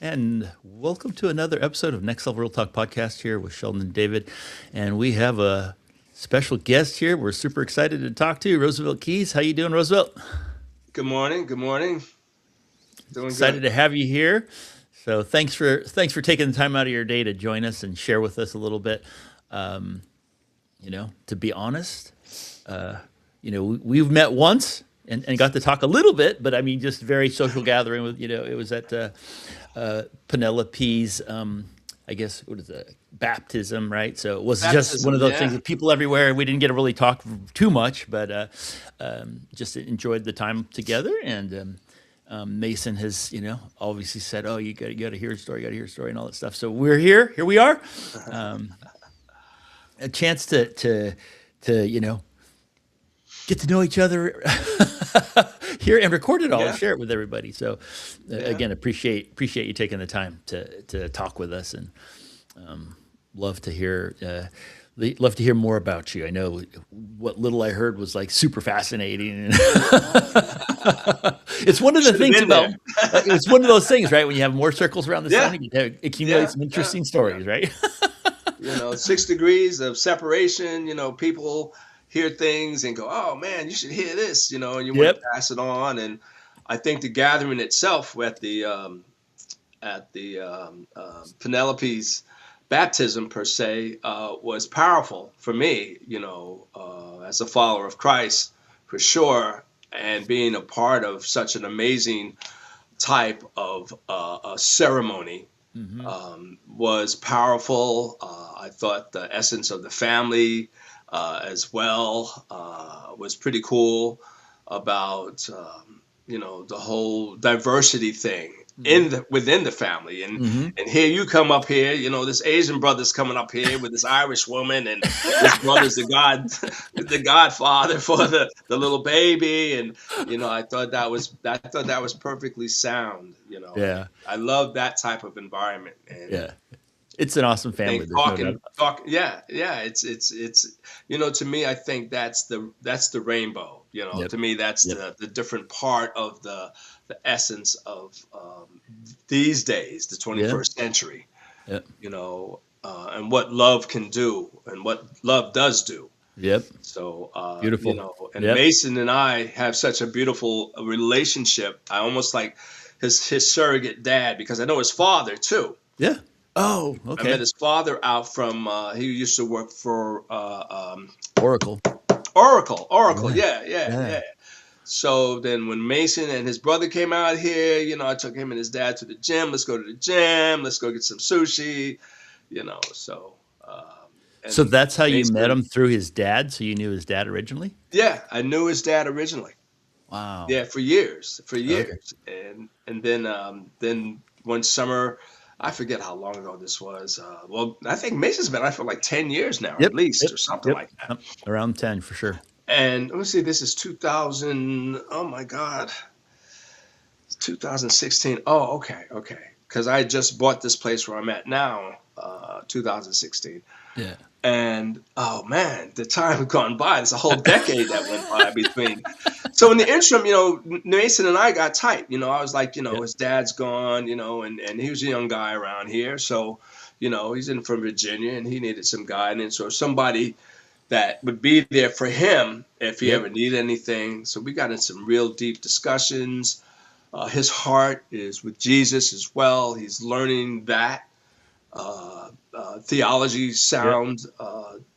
And welcome to another episode of Next Level Real Talk podcast here with Sheldon David. And we have a special guest here. We're super excited to talk to Roosevelt Keys. How you doing, Roosevelt? Good morning. Good morning. Doing Excited good. to have you here. So thanks for taking the time out of your day to join us and share with us a little bit. Um, to be honest, we've met once and got to talk a little bit, but I mean, just very social gathering with, it was at Penelope's, I guess, what is it, baptism, right? So it was just one of Baptism. those things Yeah. with people everywhere. We didn't get to really talk too much, but just enjoyed the time together. And Mason has, obviously said, "Oh, you got to hear a story, you got to hear a story, and all that stuff." So we're here. Here we are. Um, a chance to get to know each other here and record it all and Yeah. share it with everybody. So Yeah. again, appreciate you taking the time to talk with us, and love to hear love to hear more about you. I know what little I heard was like super fascinating. It's one of the Should have things been about there. it's one of those things, right? When you have more circles around the sun, Yeah. you can accumulate Yeah. some Yeah. interesting Yeah. stories, right? 6 degrees of separation. People hear things and go, "Oh man, you should hear this," and you want to Yep. pass it on. And I think the gathering itself at the Penelope's baptism per se was powerful for me. As a follower of Christ, for sure, and being a part of such an amazing type of a ceremony Hmm. was powerful. I thought the essence of the family as well was pretty cool about the whole diversity thing within the family. and Hmm. and here you come up here, this Asian brother's coming up here with this Irish woman, and this brother's the godfather for the little baby. And I thought that was perfectly sound. And Yeah. I love that type of environment. And Yeah. It's an awesome I family. think There's no doubt. yeah, it's to me, I think that's the rainbow. Yep. To me, that's Yep. the different part of the essence of these days, the Yeah. 21st century. Yep. And what love can do, and what love does do. Yep. So, Beautiful. and Yep. Mason and I have such a beautiful relationship. I almost like his surrogate dad, because I know his father too. Yeah. Oh, I met okay. his father out from, he used to work for Oracle. Oracle. Yeah. Yeah, yeah, Yeah. yeah. So then when Mason and his brother came out here, I took him and his dad to the gym. Let's go to the gym. Let's go get some sushi, so, So and that's how you met Mason, him, through his dad. So you knew his dad originally. yeah, I knew his dad originally. Wow. Yeah, for years, for Okay. years. And then one summer, I forget how long ago this was. Well, I think Mason's been out for like 10 years now, at Yep. least, Yep. or something Yep. like that. Yep. Around 10 for sure. And let me see, this is 2000. Oh my God, 2016. Oh, okay, okay. Because I just bought this place where I'm at now, 2016. Yeah. And oh man, the time had gone by. There's a whole decade that went by between. So in the interim, Mason and I got tight. I was like, Yep. his dad's gone, and he was a young guy around here. So, he's in from Virginia, and he needed some guidance or somebody that would be there for him if he Yep. ever needed anything. So we got in some real deep discussions. His heart is with Jesus as well. He's learning that theology, Yep. sound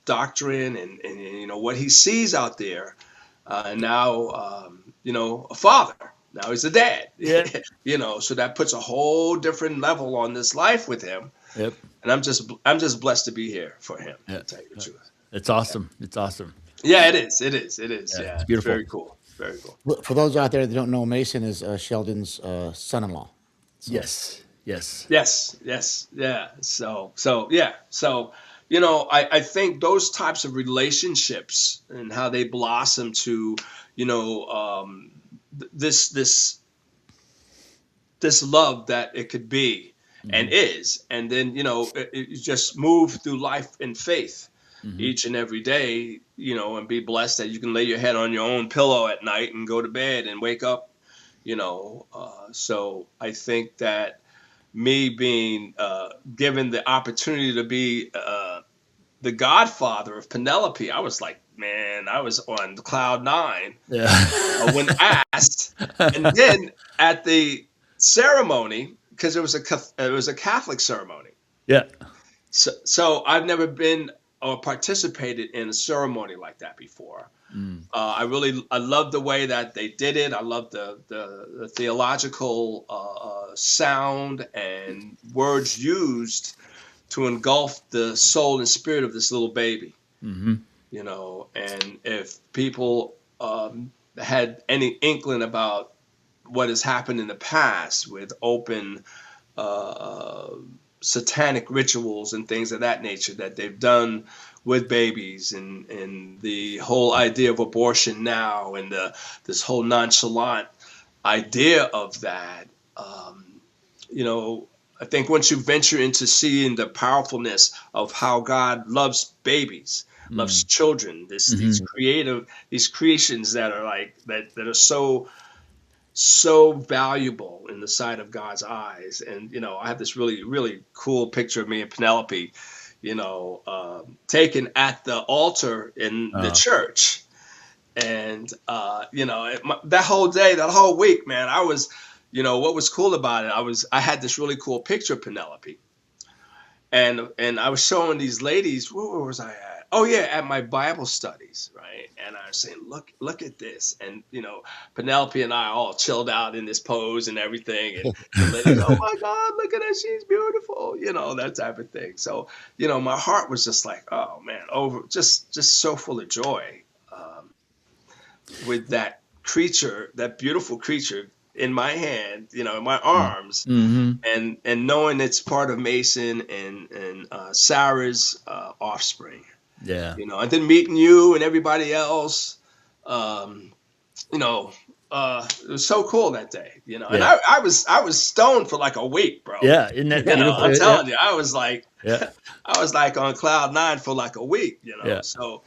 doctrine, and what he sees out there. And now, a father. Now he's a dad. Yeah. So that puts a whole different level on this life with him. Yep. And I'm just blessed to be here for him, Yeah. to tell you the truth. It's awesome. It's awesome. Yeah, it is. It is. It is. Yeah. Yeah, It's it's beautiful. very cool. Very cool. Well, for those out there that don't know, Mason is Sheldon's son-in-law. So Yes. Yes. Yes. Yes. Yeah. So yeah. So I think those types of relationships and how they blossom to this love that it could be and Hmm. is, and then you just move through life in faith Hmm. each and every day, and be blessed that you can lay your head on your own pillow at night and go to bed and wake up. So I think that me being given the opportunity to be the godfather of Penelope, I was like, man, I was on cloud nine Yeah. when asked. And then at the ceremony, because it was a Catholic ceremony, Yeah. so I've never been or participated in a ceremony like that before. I love the way that they did it. I love the theological sound and words used to engulf the soul and spirit of this little baby. You know, and if people had any inkling about what has happened in the past with open satanic rituals and things of that nature that they've done with babies, and the whole idea of abortion now, and this whole nonchalant idea of that, you know, I think once you venture into seeing the powerfulness of how God loves babies, loves children, these creations that are like that are so valuable in the sight of God's eyes. And, you know, I have this really, really cool picture of me and Penelope, you know, taken at the altar in the church. And, you know, that whole day, that whole week, man, I was, you know, what was cool about it, I had this really cool picture of Penelope. And I was showing these ladies, where was I at? Oh yeah, at my Bible studies, right? And I was saying, look at this. And, you know, Penelope and I all chilled out in this pose and everything. And the ladies, oh my God, look at her, she's beautiful, you know, that type of thing. So, you know, my heart was just like, oh man, just so full of joy with that creature, that beautiful creature in my hand, you know, in my arms, and knowing it's part of Mason and Sarah's offspring. Yeah. You know, and then meeting you and everybody else, you know, it was so cool that day, you know. And Yeah. I was stoned for like a week, bro. Yeah. Isn't that You know, beautiful? I'm Yeah. telling you, I was like, Yeah. I was like on cloud nine for like a week, you know. Yeah. So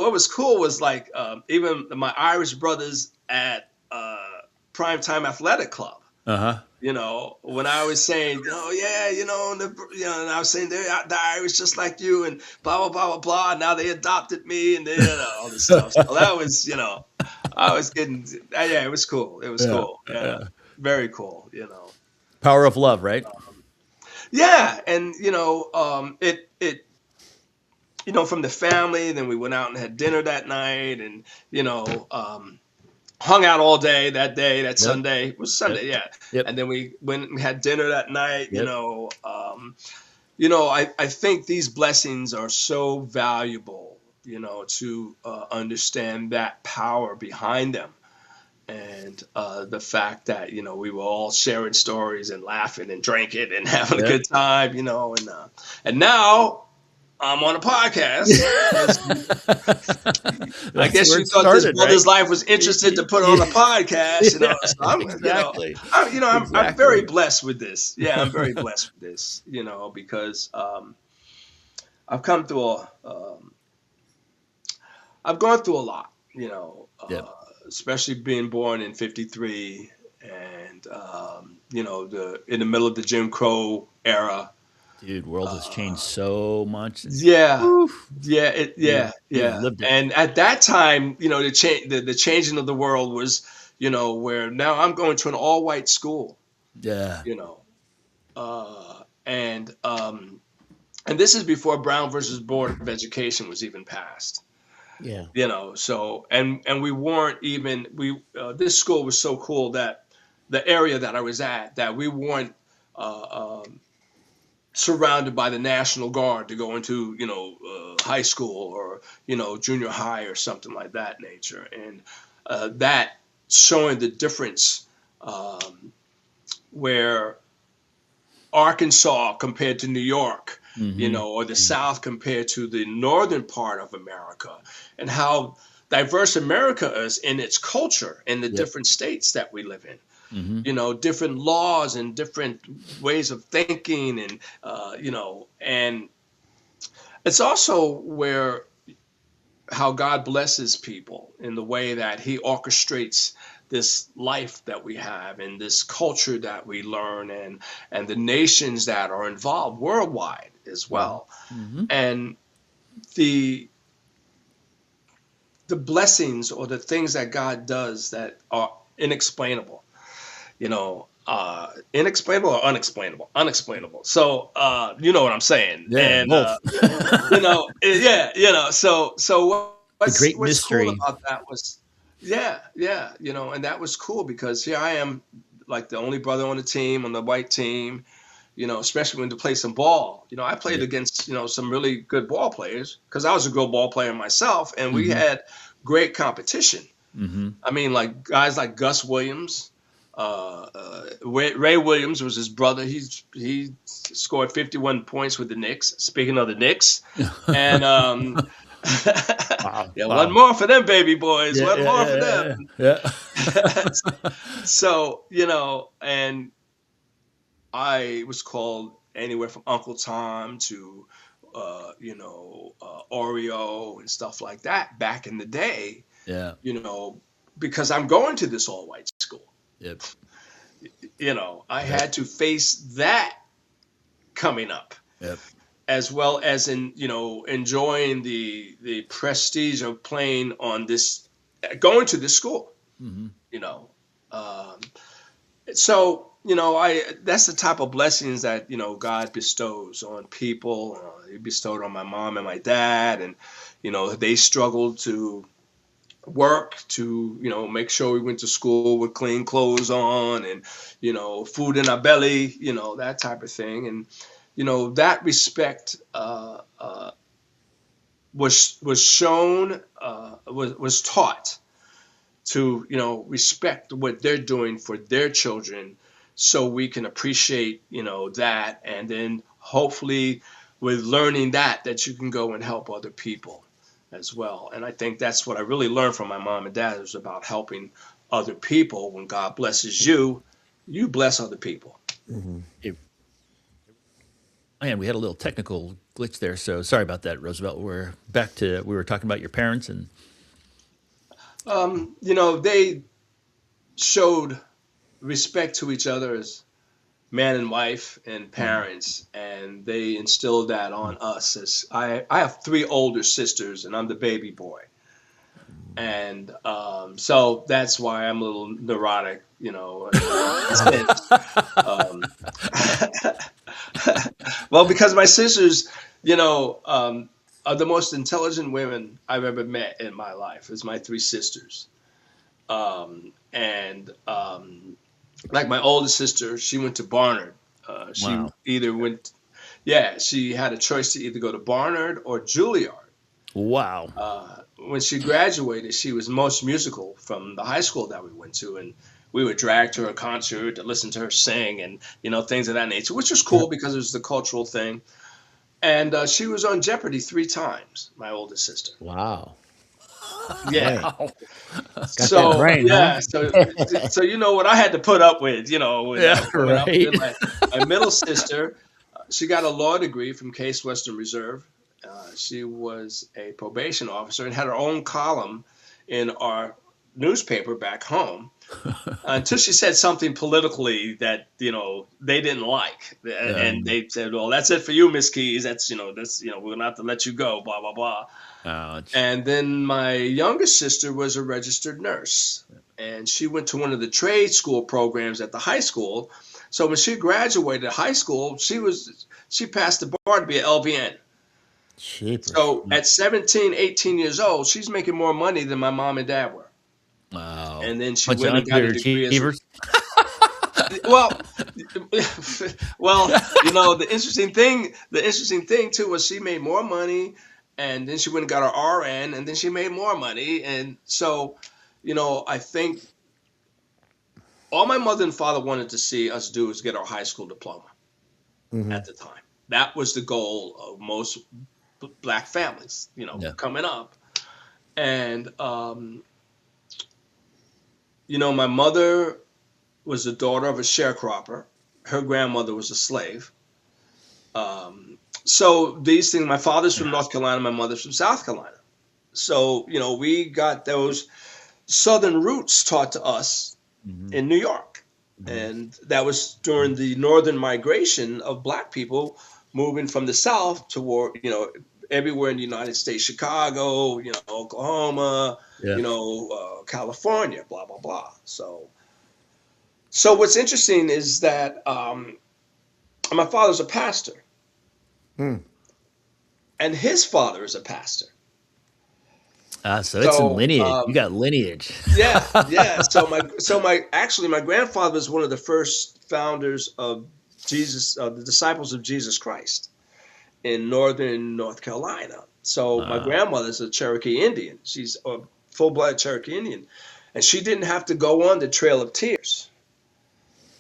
what was cool was like even my Irish brothers at Primetime Athletic Club. You know, when I was saying, oh yeah, you know, and I was saying they're the Irish just like you, and blah blah blah blah blah. And now they adopted me, and all this stuff. So that was, you know, I was getting, yeah, it was cool. It was cool. Yeah, very cool. You know, Power of love, right? yeah, and you know, you know, from the family. Then we went out and had dinner that night, and you know, hung out all day that day. That Sunday it was Sunday, yeah. Yep. And then we went and had dinner that night. Yep. You know, I think these blessings are so valuable, you know, to understand that power behind them. And the fact that, you know, we were all sharing stories and laughing and drinking and having a good time, you know, and now I'm on a podcast. I guess you thought this brother's life was interested to put on a podcast, you know. So I'm, Exactly. I'm very blessed with this. Yeah, I'm very blessed with this, you know, because I've come through I've gone through a lot, you know, especially being born in '53 and you know, in the middle of the Jim Crowe era. Dude, world has changed so much. Yeah. Oof. Yeah. Lived it. And at that time, you know, the changing of the world was, you know, where now I'm going to an all-white school. Yeah. You know, and this is before Brown versus Board of Education was even passed. Yeah. You know, so and we weren't even this school was so cool that the area that I was at, that we weren't surrounded by the National Guard to go into, you know, high school or, you know, junior high or something like that nature. And that showing the difference where Arkansas compared to New York, you know, or the South compared to the northern part of America, and how diverse America is in its culture in the different states that we live in. You know, different laws and different ways of thinking, and you know, and it's also where how God blesses people in the way that He orchestrates this life that we have and this culture that we learn, and the nations that are involved worldwide as well. Mm-hmm. And the blessings or the things that God does that are inexplainable, inexplainable or unexplainable, unexplainable. So, you know what I'm saying. Yeah, And, both. yeah, so The great what's cool mystery. about that was, yeah, and that was cool because here I am, like the only brother on the team, on the white team, especially when to play some ball. I played Yeah. against, some really good ball players because I was a good ball player myself, and we Mm-hmm. had great competition. Mm-hmm. I mean, like guys like Gus Williams, Ray Williams was his brother. He scored 51 points with the Knicks. Speaking of the Knicks, and Wow. yeah, Wow. one more for them, baby boys. Yeah, One yeah, more yeah, for yeah, them. yeah. So and I was called anywhere from Uncle Tom to Oreo and stuff like that back in the day. Yeah. You know, because I'm going to this all white school. Yep. I Yep. had to face that coming up, Yep. as well as enjoying the prestige of playing on this, going to this school. Mm-hmm. You know, um, so I that's the type of blessings that God bestows on people. He bestowed on my mom and my dad, and they struggled to work to make sure we went to school with clean clothes on, and food in our belly, that type of thing. And that respect was shown, was taught to respect what they're doing for their children, so we can appreciate that, and then hopefully with learning that you can go and help other people as well. And I think that's what I really learned from my mom and dad, is about helping other people. When God blesses you, you bless other people. It- Man, we had a little technical glitch there, so sorry about that, Roosevelt. We're back to we were talking about your parents and They showed respect to each other as man and wife and parents, and they instilled that on us. As I have three older sisters, and I'm the baby boy, and so that's why I'm a little neurotic, um, well, because my sisters, are the most intelligent women I've ever met in my life. Is my three sisters, and like my oldest sister, she went to Barnard. She wow. either went, yeah, she had a choice to either go to Barnard or Juilliard. Wow. When she graduated, she was most musical from the high school that we went to, and we would drag to her concert to listen to her sing, and things of that nature, which was cool because it was the cultural thing. And she was on Jeopardy 3 times, my oldest sister. Wow. Yeah. Wow. Got that So brain, yeah, huh? so what I had to put up with, when I Yeah, was growing up. right. Then my middle sister, she got a law degree from Case Western Reserve. She was a probation officer and had her own column in our newspaper back home, until she said something politically that they didn't like, and they said, "Well, that's it for you, Miss Keys. That's we're gonna have to let you go." Blah blah blah. Ouch. And then my youngest sister was a registered nurse, and she went to one of the trade school programs at the high school. So when she graduated high school, she passed the bar to be an LVN. Cheapers. So at 17, 18 years old, she's making more money than my mom and dad were. Wow. And then she Bunch of went and got a degree as underachievers. well. Well, the interesting thing too was she made more money, and then she went and got her RN, and then she made more money, and so, I think all my mother and father wanted to see us do is get our high school diploma at the time. That was the goal of most black families, Yeah. coming up, and my mother was the daughter of a sharecropper. Her grandmother was a slave. So these things, my father's from North Carolina, my mother's from South Carolina. So, we got those Southern roots taught to us Mm-hmm. in New York. And that was during the northern migration of black people moving from the South toward, everywhere in the United States, Chicago, Oklahoma, Yeah. California, blah, blah, blah. So what's interesting is that my father's a pastor Hmm. and his father is a pastor. So it's in So, lineage. You got lineage. yeah, yeah. My grandfather was one of the first founders of the disciples of Jesus Christ in northern North Carolina. So my Wow. grandmother's a Cherokee Indian. She's a full-blood Cherokee Indian, and she didn't have to go on the Trail of Tears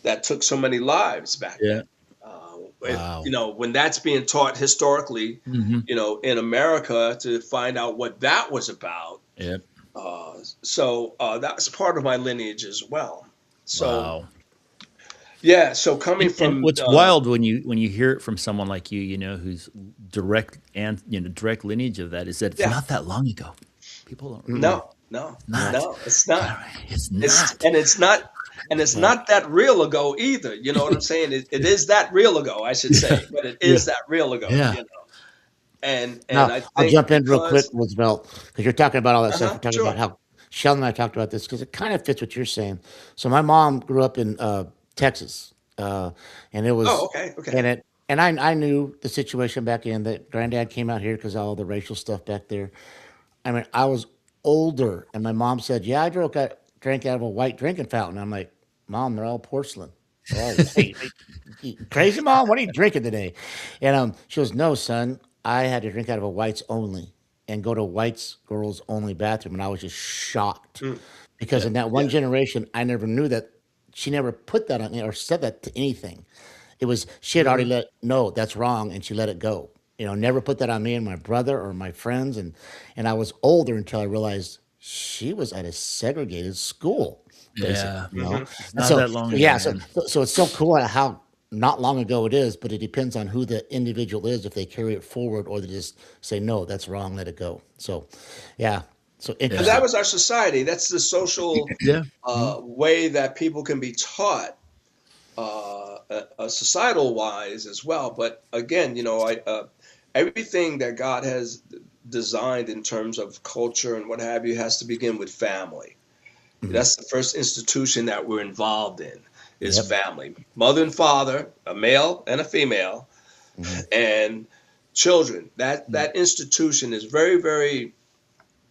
that took so many lives back then. Yeah. If, Wow. when that's being taught historically, Mm-hmm. in America to find out what that was about. Yeah. That was part of my lineage as well. So Wow. yeah, so coming And from what's wild when you hear it from someone like you, who's direct and direct lineage of that, is that it's yeah, not that long ago. People don't Mm-mm. realize no, no, not. no, it's not. It's It's not. and it's not and it's Yeah. not that real ago either. You know what I'm saying? It is that real ago, I should say, but it Yeah. is that real ago. Yeah. And Now, I I'll think jump in real quick, because Roosevelt, because you're talking about all that stuff. You're talking about sure. how Sheldon and I talked about this because it kind of fits what you're saying. So my mom grew up in Texas, and it Oh, was, okay, and okay. it, and I knew the situation back in that granddad came out here because all the racial stuff back there. I mean, I was older, and my mom said, "Yeah, I drank out of a white drinking fountain." I'm like, "Mom, they're all porcelain. They're all white. You crazy, Mom? What are you drinking today?" And she goes, "No, son, I had to drink out of a whites only and go to whites girls only bathroom." And I was just shocked Mm, because Yeah. in that one yeah. generation, I never knew that she never put that on me or said that to anything. It was she had already Hmm. let no, that's wrong, and she let it go. Never put that on me and my brother or my friends, and I was older until I realized she was at a segregated school, basically. Yeah. Hmm. It's And not so, that long so ago, yeah, so, man. so so it's so cool how not long ago it is, but it depends on who the individual is if they carry it forward or they just say no, that's wrong, let it go. So, yeah, so And Yeah. that interesting. was our society. That's the social Yeah. Mhm. way that people can be taught societal wise as well. But again, everything that God has designed in terms of culture and what have you has to begin with family. Mhm. That's the first institution that we're involved in is Yep. family. Mother and father, a male and a female, Hmm. and children. That Mm. that institution is very, very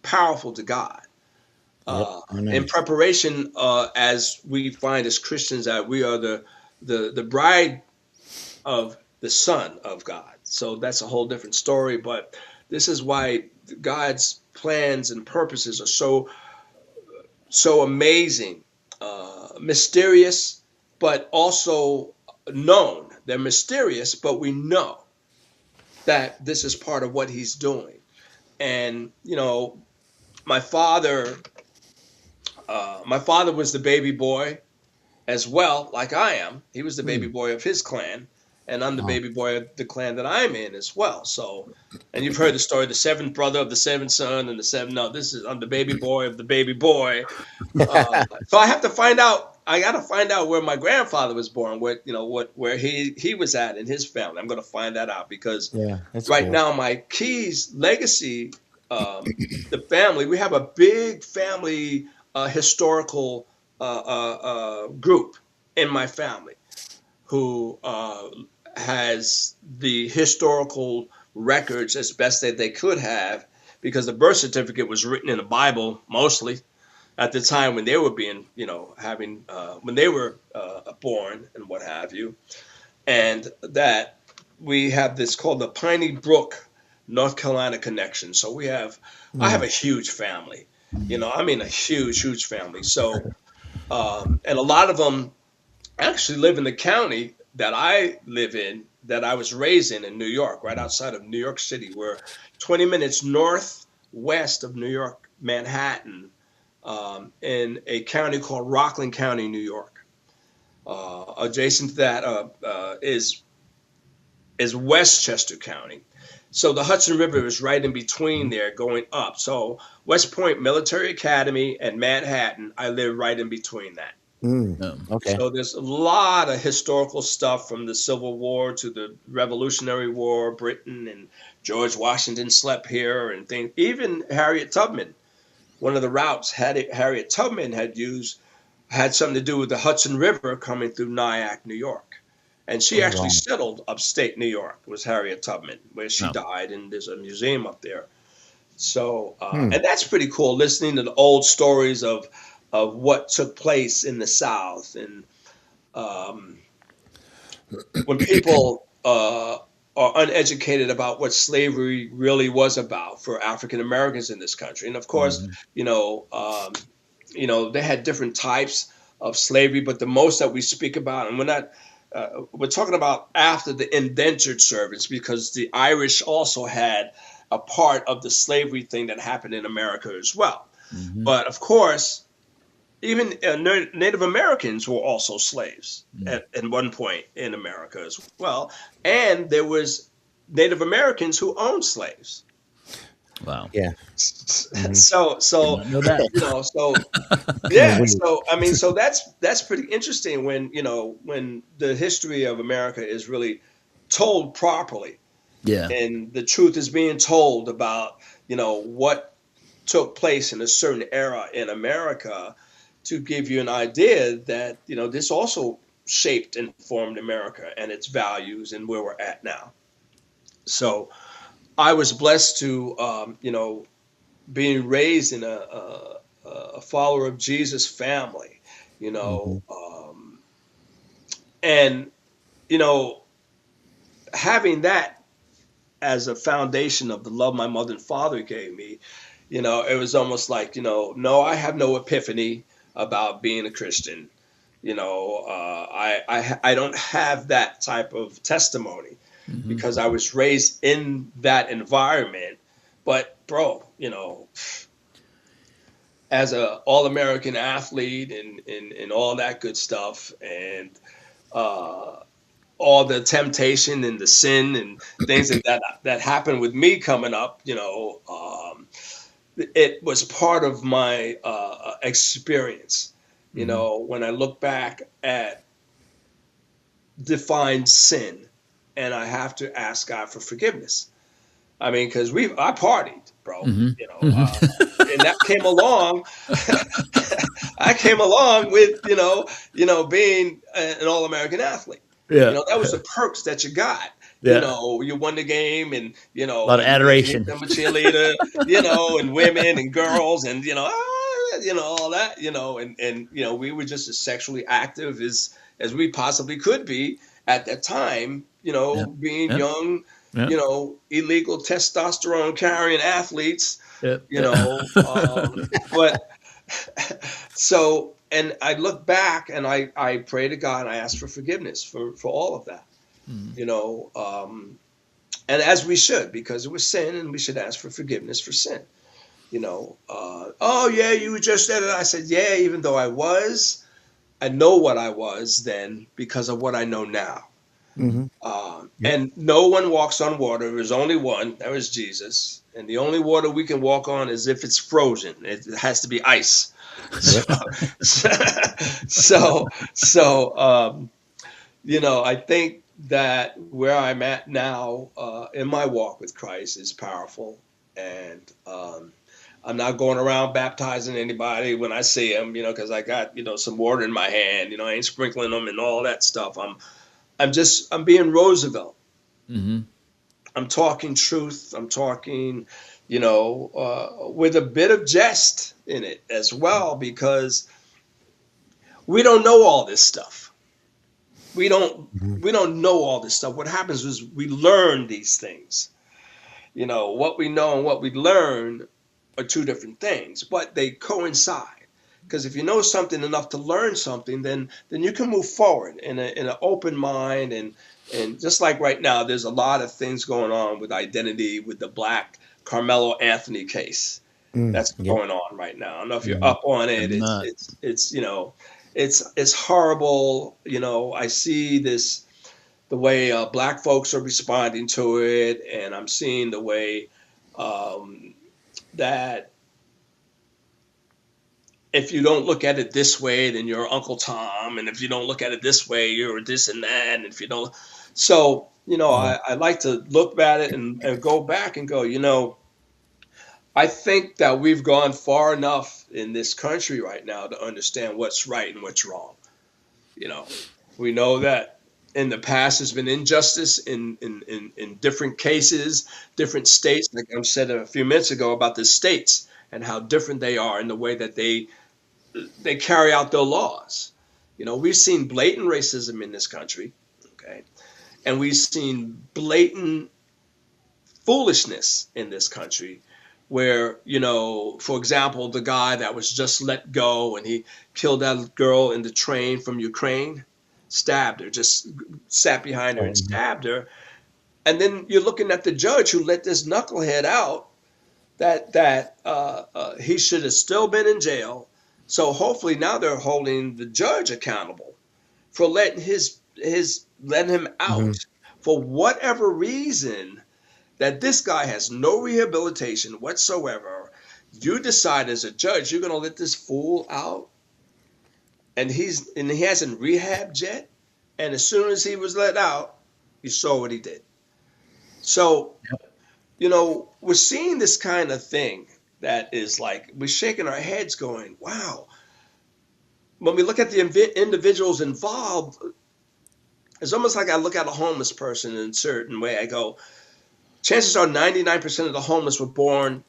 powerful to God. Yep. In Amen. preparation, as we find as Christians that we are the bride of the Son of God. So that's a whole different story. But this is why God's plans and purposes are so amazing, mysterious, but also known. They're mysterious, but we know that this is part of what He's doing. And my father, my father was the baby boy as well, like I am. He was the baby Mm. boy of his clan, and I'm the Wow. baby boy of the clan that I'm in as well. So, and you've heard the story, the seventh brother of the seventh son, and the seven. No, I'm the baby boy of the baby boy. So I have to find out. I got to find out where my grandfather was born, where he was at in his family. I'm going to find that out because Yeah, that's right cool. now my Keys legacy, the family, we have a big family historical group in my family who has the historical records as best that they could have because the birth certificate was written in the Bible mostly at the time when they were being, having when they were born and what have you, and that we have this called the Piney Brook, North Carolina connection. So I have Mm. a huge family, I mean a huge, huge family. So, and a lot of them actually live in the county that I live in, that I was raised in New York, right outside of New York City. We're 20 minutes northwest of New York, Manhattan, in a county called Rockland County, New York. Adjacent to that is Westchester County. So the Hudson River is right in between there going up. So West Point Military Academy and Manhattan, I live right in between that. Okay. So there's a lot of historical stuff from the Civil War to the Revolutionary War, Britain, and George Washington slept here and things. Even Harriet Tubman, one of the routes Harriet Tubman had used had something to do with the Hudson River coming through Nyack, New York. And she Oh actually wow. settled upstate New York, was Harriet Tubman, where she Oh, died, and there's a museum up there. So, Hmm. and that's pretty cool, listening to the old stories of what took place in the South, and um, when people are uneducated about what slavery really was about for African Americans in this country. And of course, mhm. you know, they had different types of slavery, but the most that we speak about, and we're talking about after the indentured servants, because the Irish also had a part of the slavery thing that happened in America as well. Mhm. But of course, even Native Americans were also slaves Mm. at one point in America as well, and there was Native Americans who owned slaves. Wow. Yeah. Hmm. Did So not know that. so Kind of yeah, weird. so I mean, so that's pretty interesting when when the history of America is really told properly, Yeah. and the truth is being told about what took place in a certain era in America, to give you an idea that this also shaped and formed America and its values and where we're at now. So I was blessed to being raised in a follower of Jesus family, you Hmm. know, and you know having that as a foundation of the love my mother and father gave me, it was almost like, no, I have no epiphany about being a Christian. I don't have that type of testimony Mhm. because I was raised in that environment. But bro, as a all American athlete and all that good stuff, and uh, all the temptation and the sin and things that happened with me coming up, it was part of my experience. Mhm. When I look back at defined sin, and I have to ask God for forgiveness. I mean, because I partied, bro. Mhm. You know, Mhm. uh, and that came along. I came along with being an All American athlete. Yeah. That was the perks that you got. Yeah. You won the game, and A lot of you adoration. become a cheerleader, and women and girls, and all that, and we were just as sexually active as we possibly could be at that time. Yep. Being Yep. young, Yep. illegal testosterone carrying athletes, Yep. you Yep. know. But so, and I look back and I pray to God and I ask for forgiveness for all of that, Mm. you know, and as we should, because it was sin and we should ask for forgiveness for sin, oh yeah, you just said it. I said, yeah, even though I know what I was then because of what I know now. Mhm. Hmm. Yep. And no one walks on water. There's only one. That was Jesus. And the only water we can walk on is if it's frozen. It has to be ice. So, Yep. so I think that where I'm at now in my walk with Christ is powerful. And I'm not going around baptizing anybody when I see them, because I got, some water in my hand. I ain't sprinkling them and all that stuff. I'm being Roosevelt. Mhm. I'm talking truth. I'm talking, with a bit of jest in it as well, because we don't know all this stuff. We don't Hmm. we don't know all this stuff. What happens is we learn these things. What we know and what we learn are two different things, but they coincide. Because if you know something enough to learn something, then you can move forward in an open mind, and just like right now, there's a lot of things going on with identity with the Black Carmelo Anthony case Mm. that's Yep. going on right now. I don't know if you're Mhm. up on it. I'm not. It's it's horrible. I see this the way black folks are responding to it, and I'm seeing the way that if you don't look at it this way, then you're Uncle Tom, and if you don't look at it this way, you're this and that, and if you don't, so I like to look at it and go back and go, I think that we've gone far enough in this country right now to understand what's right and what's wrong. We know that in the past there's been injustice in different cases, different states. Like I said a few minutes ago about the states and how different they are in the way that they carry out their laws. We've seen blatant racism in this country, okay, and we've seen blatant foolishness in this country where, for example, the guy that was just let go and he killed that girl in the train from Ukraine, stabbed her, just sat behind her and stabbed her. And then you're looking at the judge who let this knucklehead out that he should have still been in jail. So hopefully now they're holding the judge accountable for letting him out for whatever reason, that this guy has no rehabilitation whatsoever. You decide as a judge you're going to let this fool out, and he hasn't rehabbed yet. And as soon as he was let out, you saw what he did. So, we're seeing this kind of thing that is like we're shaking our heads, going, "Wow." When we look at the individuals involved, it's almost like I look at a homeless person in a certain way. I go, chances are 99% of the homeless were born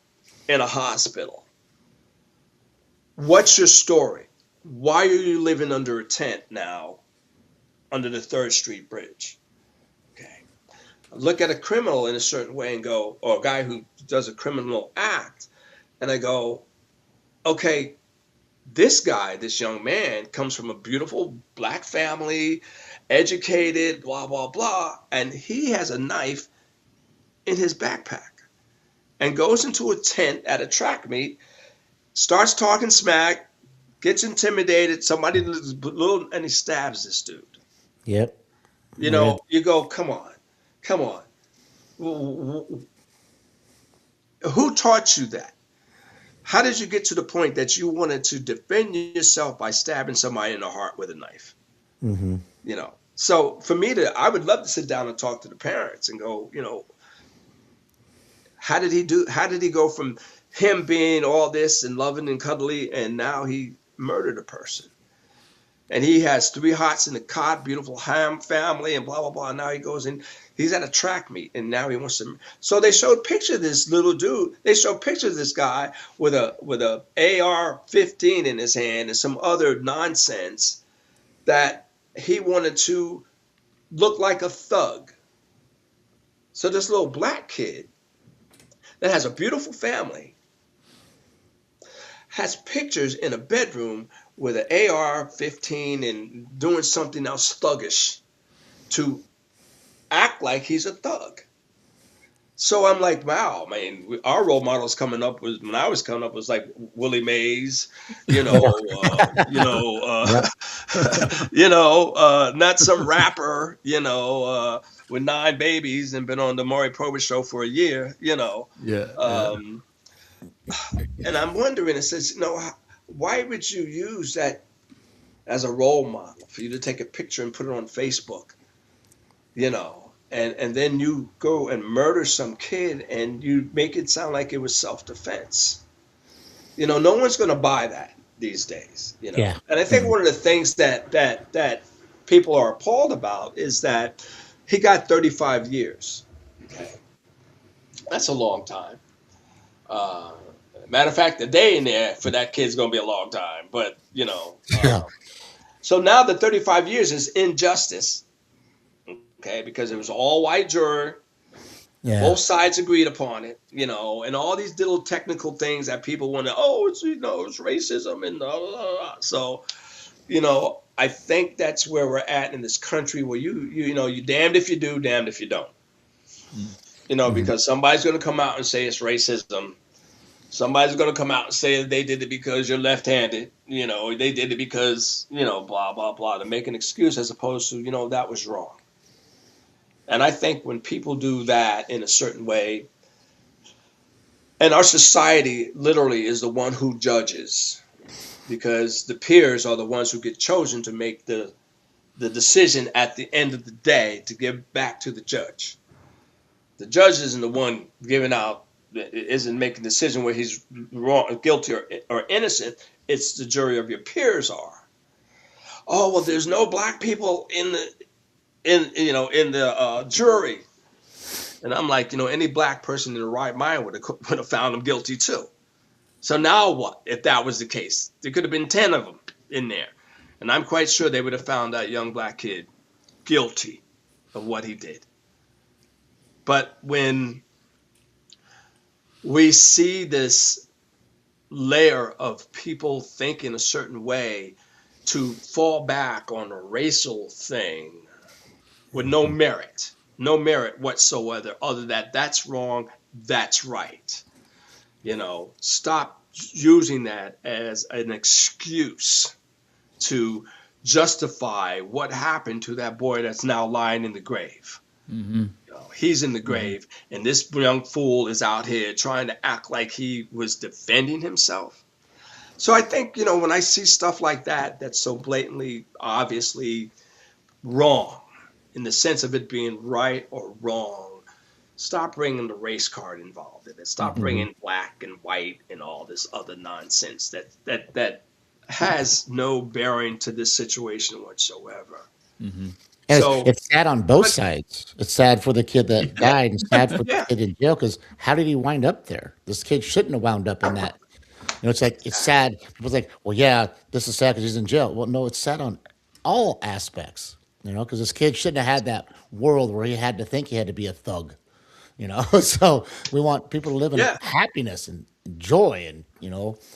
in a hospital. What's your story? Why are you living under a tent now under the 3rd Street Bridge? Okay. I look at a criminal in a certain way and go, or a guy who does a criminal act, and I go, okay, this guy, this young man, comes from a beautiful black family, educated, blah, blah, blah, and he has a knife in his backpack and goes into a tent at a track meet, starts talking smack, gets intimidated, somebody little, and he stabs this dude. Yep. You go, come on. Who taught you that? How did you get to the point that you wanted to defend yourself by stabbing somebody in the heart with a knife? So for me I would love to sit down and talk to the parents and go, how did he go from him being all this and loving and cuddly, and now he murdered a person? And he has 3 hots in the cot, beautiful ham family, and blah, blah, blah. And now he goes in, he's at a track meet, and now he wants to. So they showed picture of this little dude. They showed pictures of this guy with a AR-15 in his hand and some other nonsense that he wanted to look like a thug. So this little black kid that has a beautiful family has pictures in a bedroom with an AR-15 and doing something else thuggish to act like he's a thug. So I'm like, wow, man, our role models when I was coming up was like Willie Mays, not some rapper, with 9 babies and been on the Maury Povich show for a year, And I'm wondering, it says, why would you use that as a role model for you to take a picture and put it on Facebook, and then you go and murder some kid and you make it sound like it was self-defense? No one's going to buy that these days, Yeah. And I think one of the things that people are appalled about is that he got 35 years. Okay. That's a long time. Matter of fact, the day in there for that kid's going to be a long time. But, so now the 35 years is injustice, okay, because it was all white juror. Yeah. Both sides agreed upon it, and all these little technical things that people want to, it's racism and blah, blah, blah. So, I think that's where we're at in this country, where you damned if you do, damned if you don't. Because somebody's going to come out and say it's racism. Somebody's going to come out and say that they did it because you're left-handed. They did it because, blah, blah, blah, to make an excuse as opposed to, that was wrong. And I think when people do that in a certain way, and our society literally is the one who judges, because the peers are the ones who get chosen to make the decision at the end of the day to give back to the judge. The judge isn't the one giving out, isn't making a decision where he's wrong, guilty, or innocent. It's the jury of your peers are. Oh well, there's no black people in the jury, and I'm like, any black person in the right mind would have found him guilty too. So now what if that was the case? There could have been 10 of them in there, and I'm quite sure they would have found that young black kid guilty of what he did. But when we see this layer of people thinking a certain way to fall back on a racial thing with no merit whatsoever, other than that's wrong, that's right. Stop using that as an excuse to justify what happened to that boy that's now lying in the grave. Mm-hmm. He's in the grave, and this young fool is out here trying to act like he was defending himself. So I think, when I see stuff like that, that's so blatantly, obviously wrong in the sense of it being right or wrong, stop bringing the race card involved in it. Stop bringing black and white and all this other nonsense that has no bearing to this situation whatsoever. Mm-hmm. And it's sad on both sides. It's sad for the kid that died and sad for the Yeah, kid in jail because how did he wind up there? This kid shouldn't have wound up in that. It's like, it's sad. People's like, well, yeah, this is sad because he's in jail. Well, no, it's sad on all aspects, because this kid shouldn't have had that world where he had to think he had to be a thug, So we want people to live in yeah, happiness and joy and,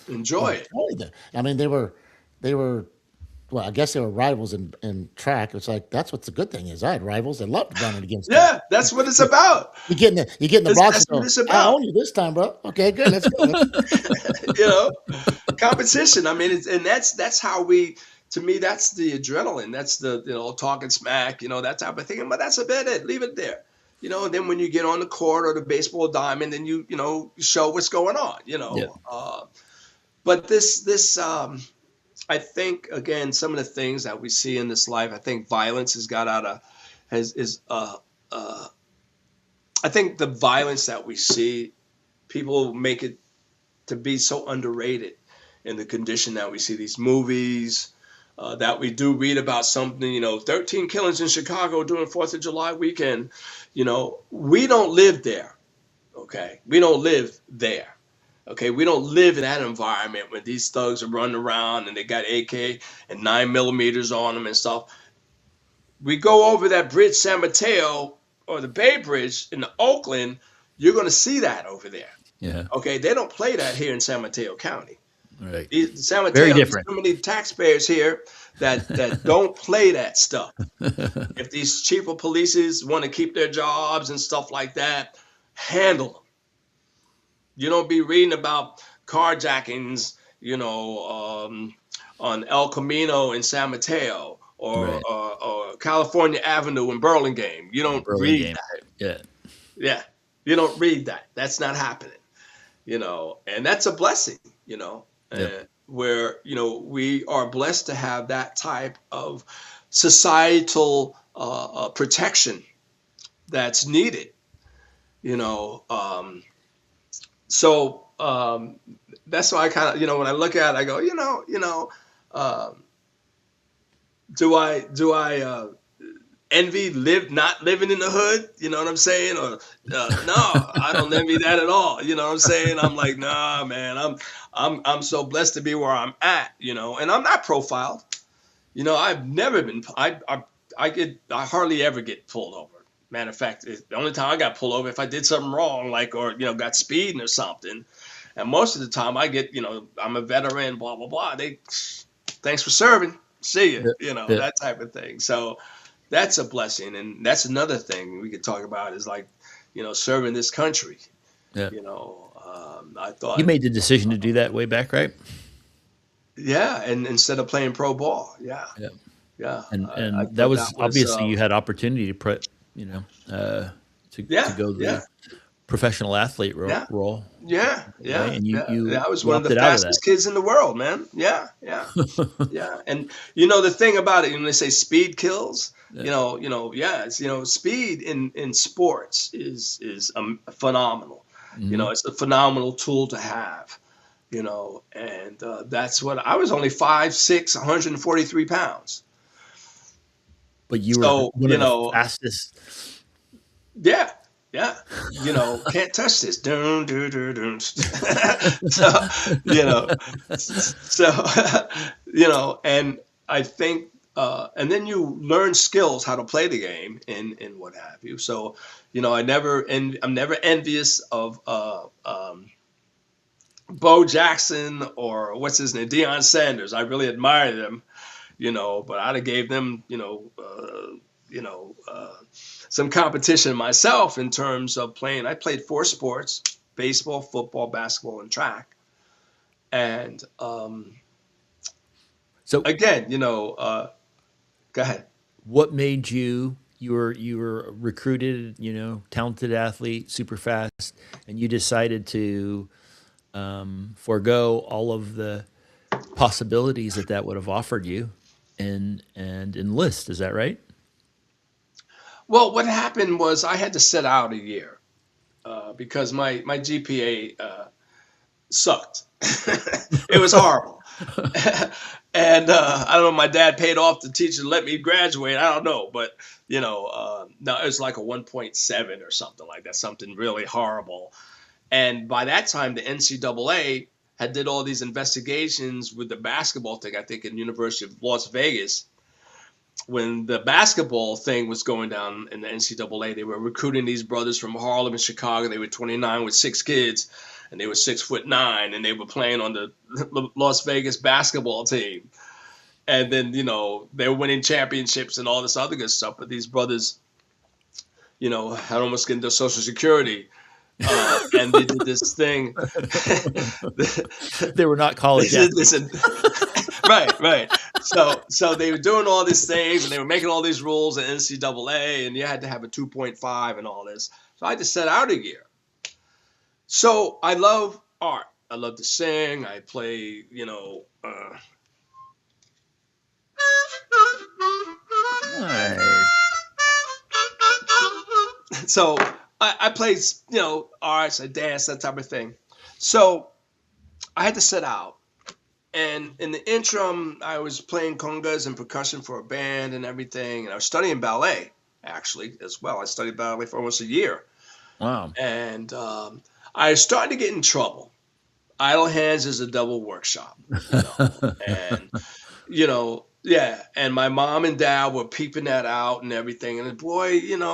enjoy it. enjoy the. I mean, they were, well, I guess they were rivals in track. It's like, that's what the good thing is. I had rivals that loved running against them. Yeah, that's what it's about. You get in the blocks That's and what go, it's I about. own you this time, bro. Okay, good. Let's go. you know, Competition. I mean, and that's how we. To me, that's the adrenaline. That's the talking smack. That type of thing. But that's about it. Leave it there. And then when you get on the court or the baseball diamond, then you show what's going on. Yeah. But this I think again some of the things that we see in this life. I think violence has got out of I think the violence that we see, people make it to be so underrated in the condition that we see these movies, that we do read about something, 13 killings in Chicago during 4th of July weekend. We don't live there, okay? We don't live there, okay? We don't live in that environment when these thugs are running around and they got AK and 9mm on them and stuff. We go over that bridge, San Mateo, or the Bay Bridge in Oakland, you're going to see that over there. Yeah. Okay, they don't play that here in San Mateo County. Right. San Mateo, Very there's different. so many taxpayers here that don't play that stuff. If these chief of police want to keep their jobs and stuff like that, handle them. You don't be reading about carjackings, on El Camino in San Mateo or, Right. or California Avenue in Burlingame. You don't Early read game. that. Yeah. Yeah, you don't read that. That's not happening. And that's a blessing. Yep. Where we are blessed to have that type of societal protection that's needed. So that's why I kind of when I look at it, I go um, do I envy not living in the hood? You know what I'm saying? Or no, I don't envy that at all. You know what I'm saying? I'm like, nah, man. I'm so blessed to be where I'm at. And I'm not profiled. I've never been. I hardly ever get pulled over. Matter of fact, the only time I got pulled over if I did something wrong, or got speeding or something. And most of the time I get, I'm a veteran, blah blah blah. Thanks for serving. See you. Yeah. That type of thing. So that's a blessing, and that's another thing we could talk about is serving this country. Yeah. I thought You made the decision to do that way back, right? yeah, and instead of playing pro ball, yeah, Yeah. yeah, And I that thought was obviously you had opportunity to you know, to Yeah, go yeah, the professional athlete yeah. role, Yeah, right? yeah, And yeah, yeah. I was you one of the opted out of that. fastest kids in the world, man. Yeah, yeah, yeah. And the thing about it, when they say speed kills, Yeah. yeah, it's, speed in sports is phenomenal. Hmm. It's a phenomenal tool to have. And that's what I was, only 5'6", 143 pounds. But you were So, one of the fastest. yeah, yeah. Can't touch this. Dun, dun, dun, dun. So, you know, so, and I think, and then you learn skills, how to play the game and what have you. So, I'm never envious of, Bo Jackson or what's his name, Deion Sanders. I really admire them, but I'd have gave them, some competition myself in terms of playing. I played 4 sports: baseball, football, basketball, and track. And So again, go ahead. what made you were recruited, talented athlete, super fast, and you decided to forego all of the possibilities that would have offered you and enlist. Is that right? Well, what happened was I had to sit out a year because my GPA sucked. It was horrible. And I don't know, my dad paid off the teacher to let me graduate. I don't know, but no, it was like a 1.7 or something like that, something really horrible. And by that time, the NCAA had did all these investigations with the basketball thing, I think, in University of Las Vegas. When the basketball thing was going down in the NCAA, they were recruiting these brothers from Harlem and Chicago. They were 29 with 6 kids, and they were 6'9", and they were playing on the Las Vegas basketball team. And then, they were winning championships and all this other good stuff. But these brothers, had almost getting their Social Security. And they did this thing. They were not college They did athletes. this, right. So they were doing all these things, and they were making all these rules at NCAA, and you had to have a 2.5 and all this. So I had to set out a year. So I love art. I love to sing. I play, Nice. so I play, arts, I dance, that type of thing. So I had to set out. And in the interim, I was playing congas and percussion for a band and everything. And I was studying ballet, actually, as well. I studied ballet for almost a year. Wow. And I started to get in trouble. Idle hands is a double workshop, and yeah. And my mom and dad were peeping that out and everything. And boy, you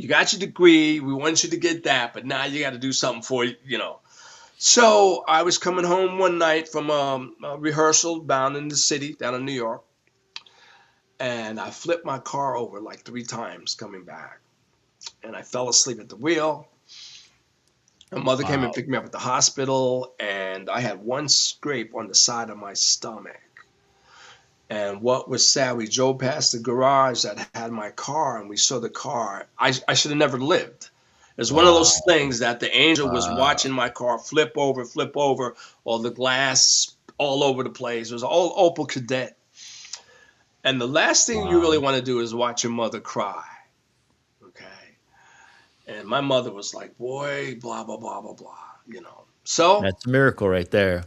got your degree. We want you to get that, but now you got to do something for you. So I was coming home one night from a rehearsal down in the city, down in New York, and I flipped my car over like 3 times coming back, and I fell asleep at the wheel. My mother came and Wow. picked me up at the hospital, and I had one scrape on the side of my stomach. And what was sad, we drove past the garage that had my car, and we saw the car. I should have never lived. It's one of those Wow. things that the angel was watching my car flip over, all the glass all over the place. It was all Opel Cadet. And the last thing you really Wow. want to do is watch your mother cry. Okay. And my mother was like, boy, blah, blah, blah, blah, blah. So That's a miracle right there.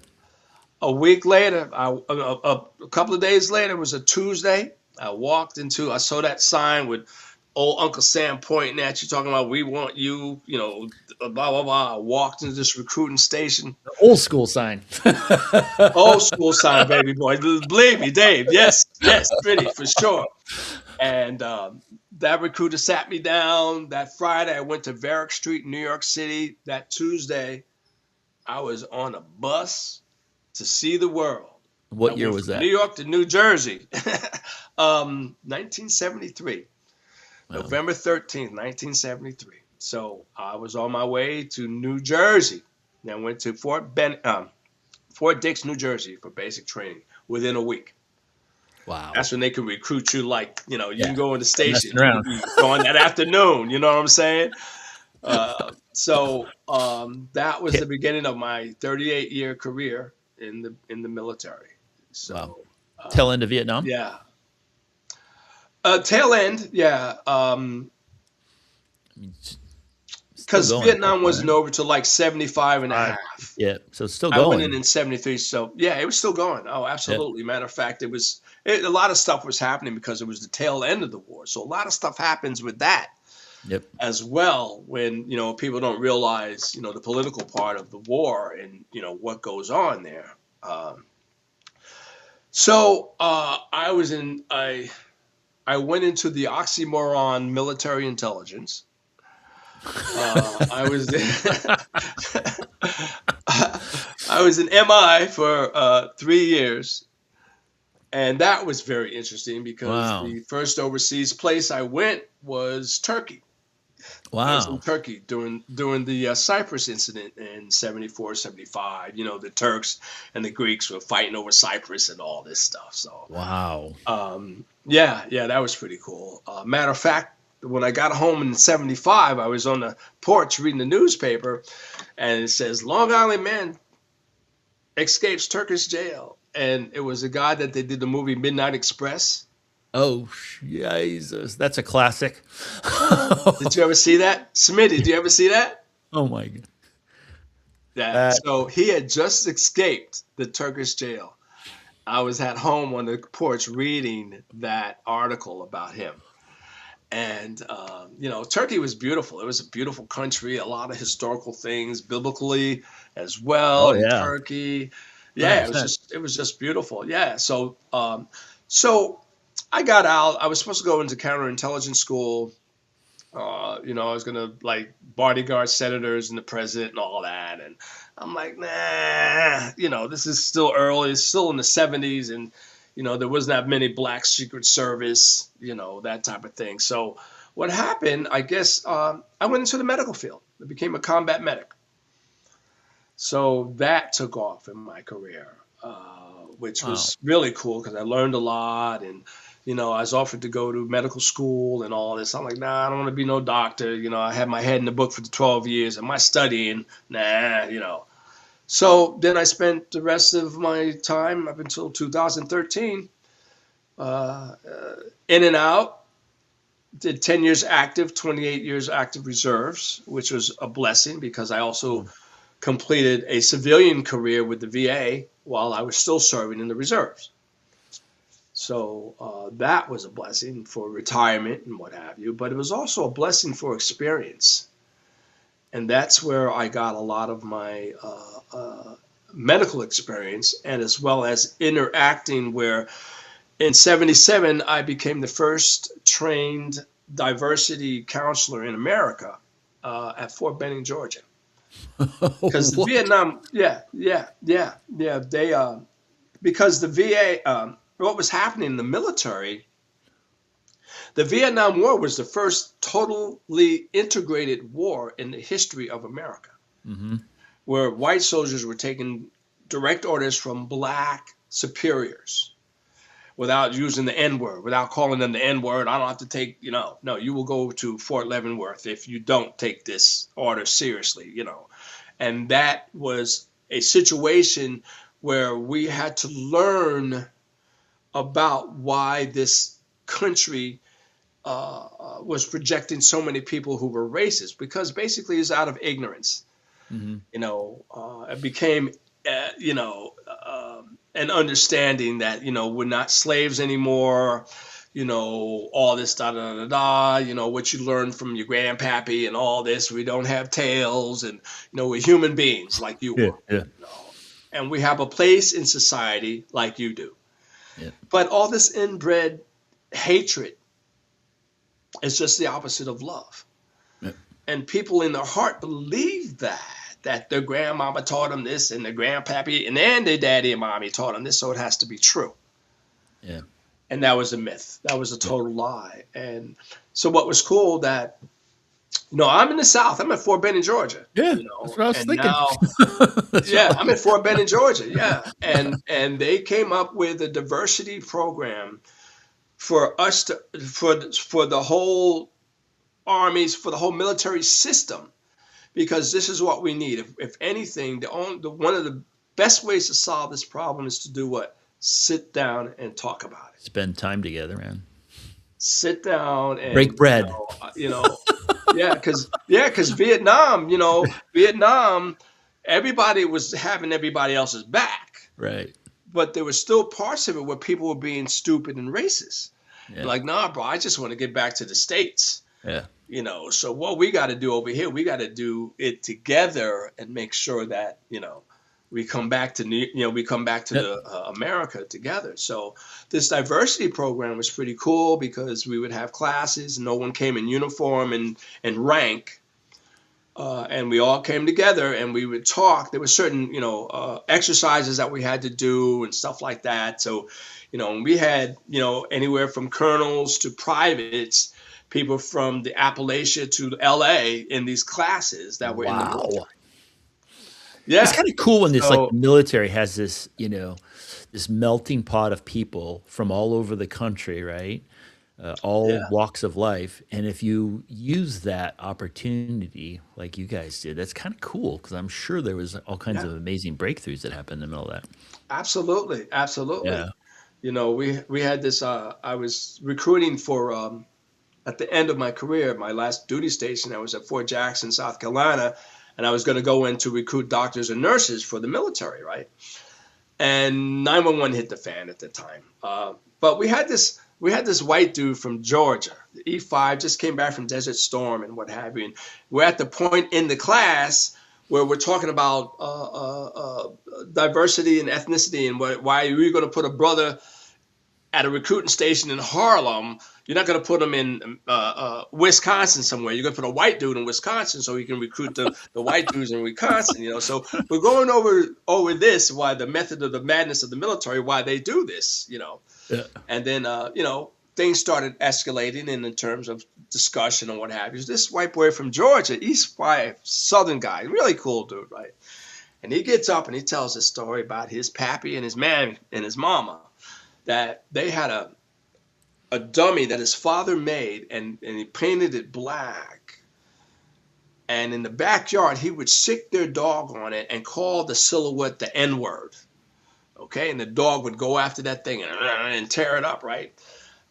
a week later, a couple of days later, it was a Tuesday. I saw that sign with old Uncle Sam pointing at you, talking about, we want you, blah, blah, blah. I walked into this recruiting station. Old school sign. Old school sign, baby boy. Believe me, Dave. Yes, pretty, for sure. And that recruiter sat me down. That Friday, I went to Varick Street, New York City. That Tuesday, I was on a bus to see the world. I What year went was from that? New York to New Jersey. 1973, Wow. November 13th, 1973. So I was on my way to New Jersey. Then went to Fort Dix, New Jersey for basic training within a week. Wow. That's when they can recruit you. Like, you Yeah. can go in the station, Messing around. you can go in that afternoon. You know what I'm saying? That was the Okay. beginning of my 38-year career in the military. Wow. So, Tail end of Vietnam. yeah. Tail end, yeah. I mean, it's still Because going at that Vietnam point, wasn't right? over till like 75 and a Five. half. Yeah. So it's still I went going. in 73. So, yeah, it was still going. Oh, Yeah. absolutely. Matter of fact, a lot of stuff was happening because it was the tail end of the war. So, a lot of stuff happens with that Yep. as well when, people don't realize, the political part of the war and, what goes on there. I went into the oxymoron military intelligence. I was I was an MI for 3 years, and that was very interesting because Wow. the first overseas place I went was Turkey. I was in Wow. Turkey during the Cyprus incident in 74, 75. The Turks and the Greeks were fighting over Cyprus and all this stuff. So, Wow. yeah, that was pretty cool. Matter of fact, when I got home in 75, I was on the porch reading the newspaper, and it says, Long Island man escapes Turkish jail. And it was a guy that they did the movie Midnight Express. Oh, Jesus. That's a classic. Did you ever see that? Smitty, did you ever see that? Oh, my God. Yeah. That, So he had just escaped the Turkish jail. I was at home on the porch reading that article about him. And, Turkey was beautiful. It was a beautiful country, a lot of historical things biblically as well oh, in yeah. Turkey. Yeah, 100%. it was just beautiful. Yeah. So I got out. I was supposed to go into counterintelligence school. I was gonna like bodyguard senators and the president and all that. And I'm like, nah, this is still early. It's still in the 70s, and there wasn't that many black Secret Service, that type of thing. So what happened? I guess I went into the medical field. I became a combat medic. So that took off in my career, which Wow. was really cool because I learned a lot. And, I was offered to go to medical school and all this. I'm like, nah, I don't want to be no doctor. I had my head in the book for the 12 years. Am I studying? Nah. So then I spent the rest of my time up until 2013 in and out. Did 10 years active, 28 years active reserves, which was a blessing because I also completed a civilian career with the VA while I was still serving in the reserves. So that was a blessing for retirement and what have you, but it was also a blessing for experience. And that's where I got a lot of my medical experience, and as well as interacting where in 77, I became the first trained diversity counselor in America at Fort Benning, Georgia. Because the What? Vietnam, they because the VA, what was happening in the military, the Vietnam War was the first totally integrated war in the history of America, Mm-hmm. where white soldiers were taking direct orders from black superiors without using the N-word, without calling them the N-word. I don't have to take, no, you will go to Fort Leavenworth if you don't take this order seriously, And that was a situation where we had to learn about why this country was projecting so many people who were racist, because basically it's out of ignorance. Mm-hmm. It became, an understanding that, we're not slaves anymore, all this what you learned from your grandpappy and all this. We don't have tails, and, we're human beings like you Yeah. were, Yeah. and we have a place in society like you do. Yeah. But all this inbred hatred is just the opposite of love. Yeah. And people in their heart believe that their grandmama taught them this, and their grandpappy, and then their daddy and mommy taught them this, so it has to be true. Yeah. And that was a myth. That was a total lie. And so what was cool that, I'm in the South. I'm at Fort Benning, Georgia. Yeah, that's what I was And thinking. now, That's yeah, all. I'm in Fort Benning, Georgia. Yeah, and they came up with a diversity program for us to for the whole armies, for the whole military system, because this is what we need. If anything, one of the best ways to solve this problem is to do what? Sit down and talk about it. Spend time together, man. Sit down Break and bread. because Vietnam, everybody was having everybody else's back, Right. but there were still parts of it where people were being stupid and racist. Yeah. Like, nah, bro, I just want to get back to the States. Yeah. So what we got to do over here, we got to do it together and make sure that, we come back to the America together. So this diversity program was pretty cool because we would have classes. No one came in uniform and rank, and we all came together and we would talk. There were certain exercises that we had to do and stuff like that. So we had anywhere from colonels to privates, people from the Appalachia to LA in these classes that were in the military. Wow. Yeah. It's kind of cool when this, like, So the military has this, this melting pot of people from all over the country, right? All yeah, walks of life. And if you use that opportunity like you guys did, that's kind of cool because I'm sure there was all kinds yeah, of amazing breakthroughs that happened in the middle of that. absolutely, absolutely. Yeah. We had this. I was recruiting for at the end of my career, my last duty station. I was at Fort Jackson, South Carolina, and I was going to go in to recruit doctors and nurses for the military, right? And 911 hit the fan at the time. But we had this white dude from Georgia, the E5, just came back from Desert Storm and what have you. And we're at the point in the class where we're talking about diversity and ethnicity and why we're going to put a brother at a recruiting station in Harlem. You're not going to put him in Wisconsin somewhere. You're going to put a white dude in Wisconsin so he can recruit the white dudes in Wisconsin. So we're going over this, why the method of the madness of the military, why they do this. Yeah. And then things started escalating in terms of discussion and what have you. This white boy from Georgia, East 5, Southern guy, really cool dude, right? And he gets up and he tells a story about his pappy and his man and his mama, that they had a dummy that his father made and he painted it black. And in the backyard, he would sick their dog on it and call the silhouette the N-word. Okay, and the dog would go after that thing and tear it up, right?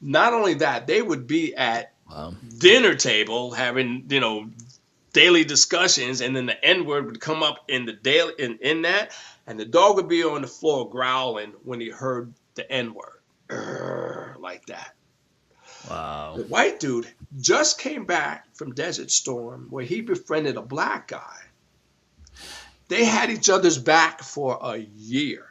Not only that, they would be at dinner table having, daily discussions, and then the N-word would come up in the daily in that, and the dog would be on the floor growling when he heard the N-word, like that. Wow. The white dude just came back from Desert Storm where he befriended a black guy. They had each other's back for a year.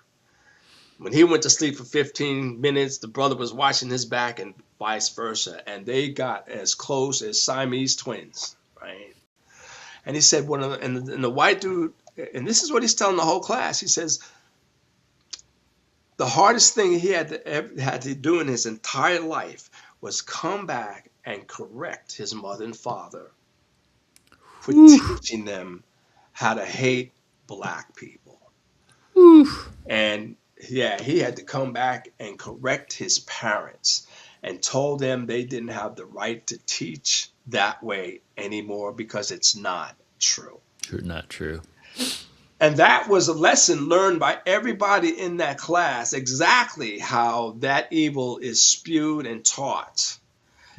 When he went to sleep for 15 minutes, the brother was watching his back and vice versa. And they got as close as Siamese twins, right? And he said, and the white dude, and this is what he's telling the whole class. He says, the hardest thing he had to do in his entire life was come back and correct his mother and father for teaching them how to hate black people. And yeah, he had to come back and correct his parents and told them they didn't have the right to teach that way anymore because it's not true. Not true. And that was a lesson learned by everybody in that class, exactly how that evil is spewed and taught,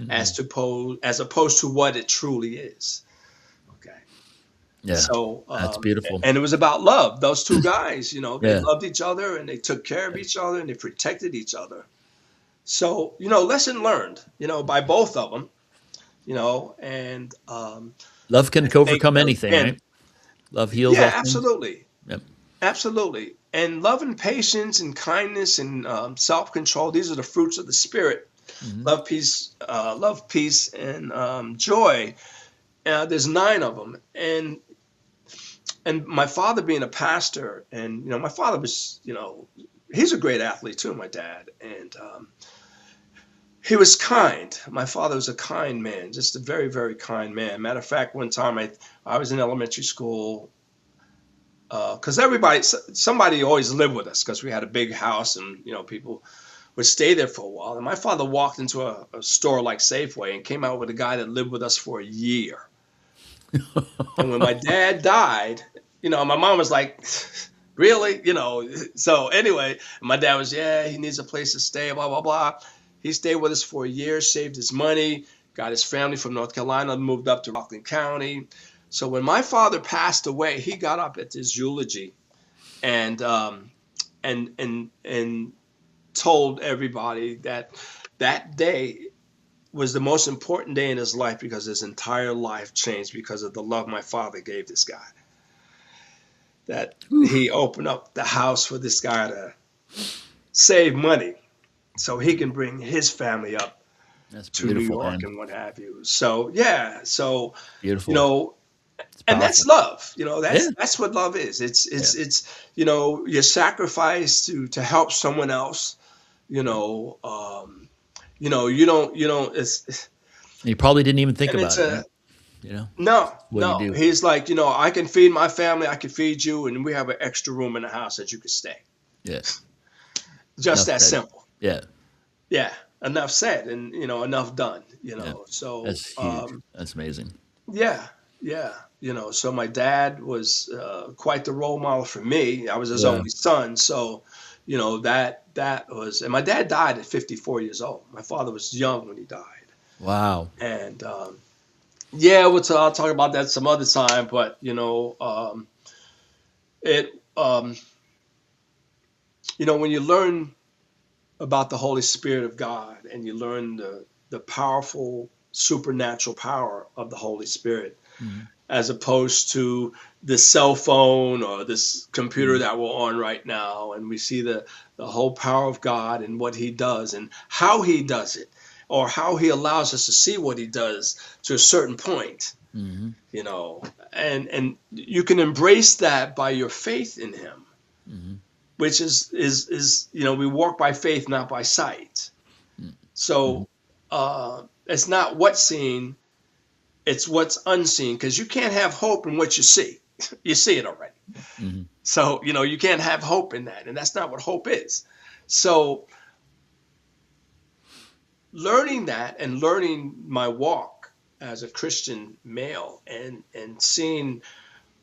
as opposed to what it truly is. Okay. Yeah. So that's beautiful. And it was about love. Those two guys, they Yeah. loved each other and they took care of each other and they protected each other. So, lesson learned, by both of them, and Love can overcome anything, right? Love heals all yeah, things. absolutely. Yep. Absolutely. And love and patience and kindness and self-control, these are the fruits of the spirit. Love, peace, and joy. There's 9 of them. And my father being a pastor, and, my father was, he's a great athlete too, my dad. And He was kind. My father was a kind man, just a very, very kind man. Matter of fact, one time I was in elementary school, because somebody always lived with us because we had a big house, and people would stay there for a while. And my father walked into a store like Safeway and came out with a guy that lived with us for a year. And when my dad died, my mom was like, really? So anyway, my dad was, yeah, he needs a place to stay, blah, blah, blah. He stayed with us for a year, saved his money, got his family from North Carolina, moved up to Rockland County. So when my father passed away, he got up at his eulogy and told everybody that day was the most important day in his life because his entire life changed because of the love my father gave this guy. That he opened up the house for this guy to save money so he can bring his family up to New York, man. And what have you. So, yeah. So, beautiful. And that's love. That's what love is. It's your sacrifice to help someone else. You don't. You probably didn't even think about it. No. He's like, I can feed my family. I can feed you, and we have an extra room in the house that you can stay. Yes. Just that simple. Yeah. Yeah. Enough said, and enough done. So that's huge. That's amazing. Yeah. So my dad was quite the role model for me. I was his only son, so that was. And my dad died at 54 years old. My father was young when he died. Wow. And I'll talk about that some other time. But when you learn about the Holy Spirit of God and you learn the powerful supernatural power of the Holy Spirit, as opposed to the cell phone or this computer that we're on right now, and we see the whole power of God and what he does and how he does it, or how he allows us to see what he does to a certain point, and you can embrace that by your faith in him, which is we walk by faith, not by sight. So it's not what's seen, it's what's unseen, because you can't have hope in what you see. You see it already. So, you can't have hope in that. And that's not what hope is. So learning that and learning my walk as a Christian male and seeing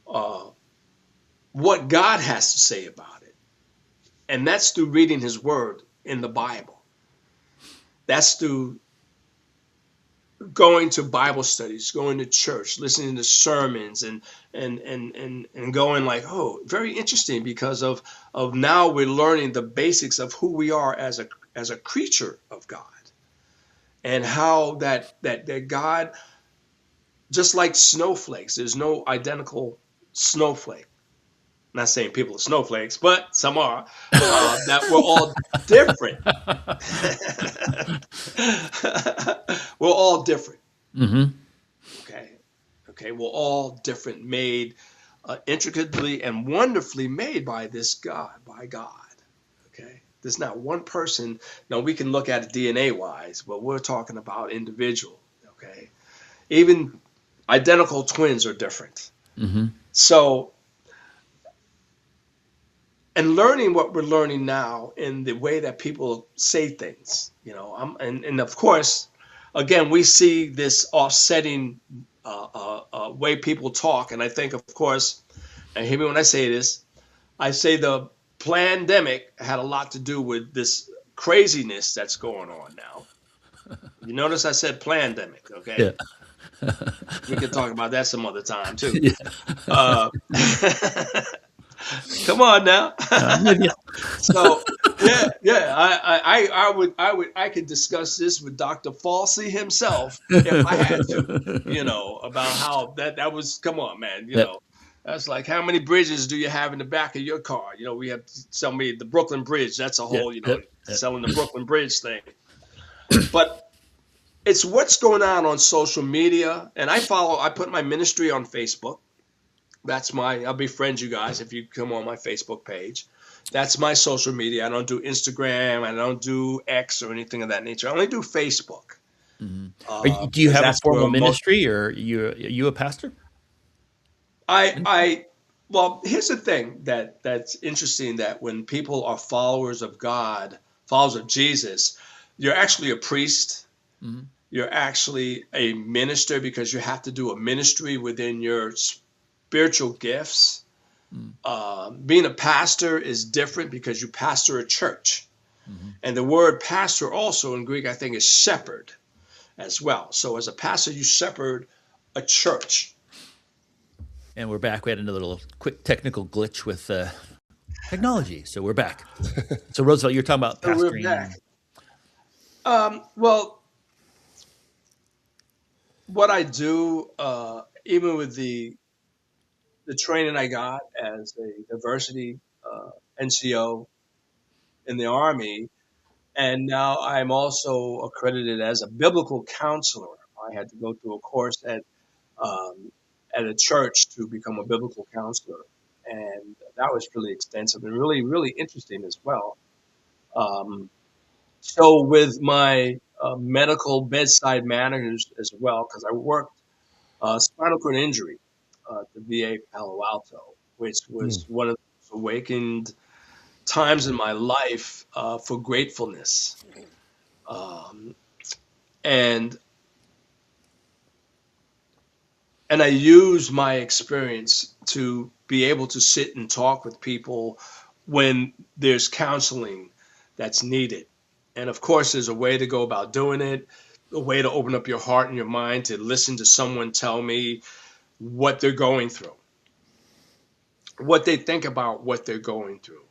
what God has to say about it. And that's through reading his word in the Bible. That's through going to Bible studies, going to church, listening to sermons, and going like, oh, very interesting, because of now we're learning the basics of who we are as a creature of God, and how that God, just like snowflakes, there's no identical snowflake. I'm not saying people are snowflakes, but some are. That we're all different. We're all different. Okay. We're all different, made intricately and wonderfully made by God. Okay. There's not one person. Now we can look at it DNA wise, but we're talking about individual. Okay. Even identical twins are different. So. And learning what we're learning now in the way that people say things, and of course, again, we see this offsetting way people talk. And I think, of course, and hear me when I say this, I say the pandemic had a lot to do with this craziness that's going on now. You notice I said pandemic, okay? Yeah. We can talk about that some other time too. Yeah. Come on now. So I could discuss this with Dr. Falsey himself if I had to, about how that was. Come on, man. That's like, how many bridges do you have in the back of your car? We have to sell me the Brooklyn Bridge. That's a whole, selling the Brooklyn Bridge thing. But it's what's going on social media, and I put my ministry on Facebook. I'll befriend you guys if you come on my Facebook page. That's my social media. I don't do Instagram. I don't do X or anything of that nature. I only do Facebook Do you because have a that's formal where most. ministry, or you a pastor? I well, here's the thing that's interesting, that when people are followers of God, followers of Jesus, you're actually a priest. Hmm. You're actually a minister because you have to do a ministry within your spiritual gifts. Being a pastor is different because you pastor a church. Hmm. And the word pastor also in Greek, I think, is shepherd as well. So as a pastor, you shepherd a church. And we're back. We had another little quick technical glitch with technology, so we're back. So Roosevelt, you're talking about So we're pastoring, back. and Well, what I do, even with the training I got as a diversity NCO in the Army, and now I'm also accredited as a biblical counselor. I had to go through a course um, at a church to become a biblical counselor, and that was really extensive and really, really interesting as well. Um, so with my medical bedside manners as well, because I worked spinal cord injury at the VA Palo Alto, which was one of those awakened times in my life for gratefulness. Um, and and I use my experience to be able to sit and talk with people when there's counseling that's needed. And of course, there's a way to go about doing it, a way to open up your heart and your mind to listen to someone tell me what they're going through, what they think about what they're going through.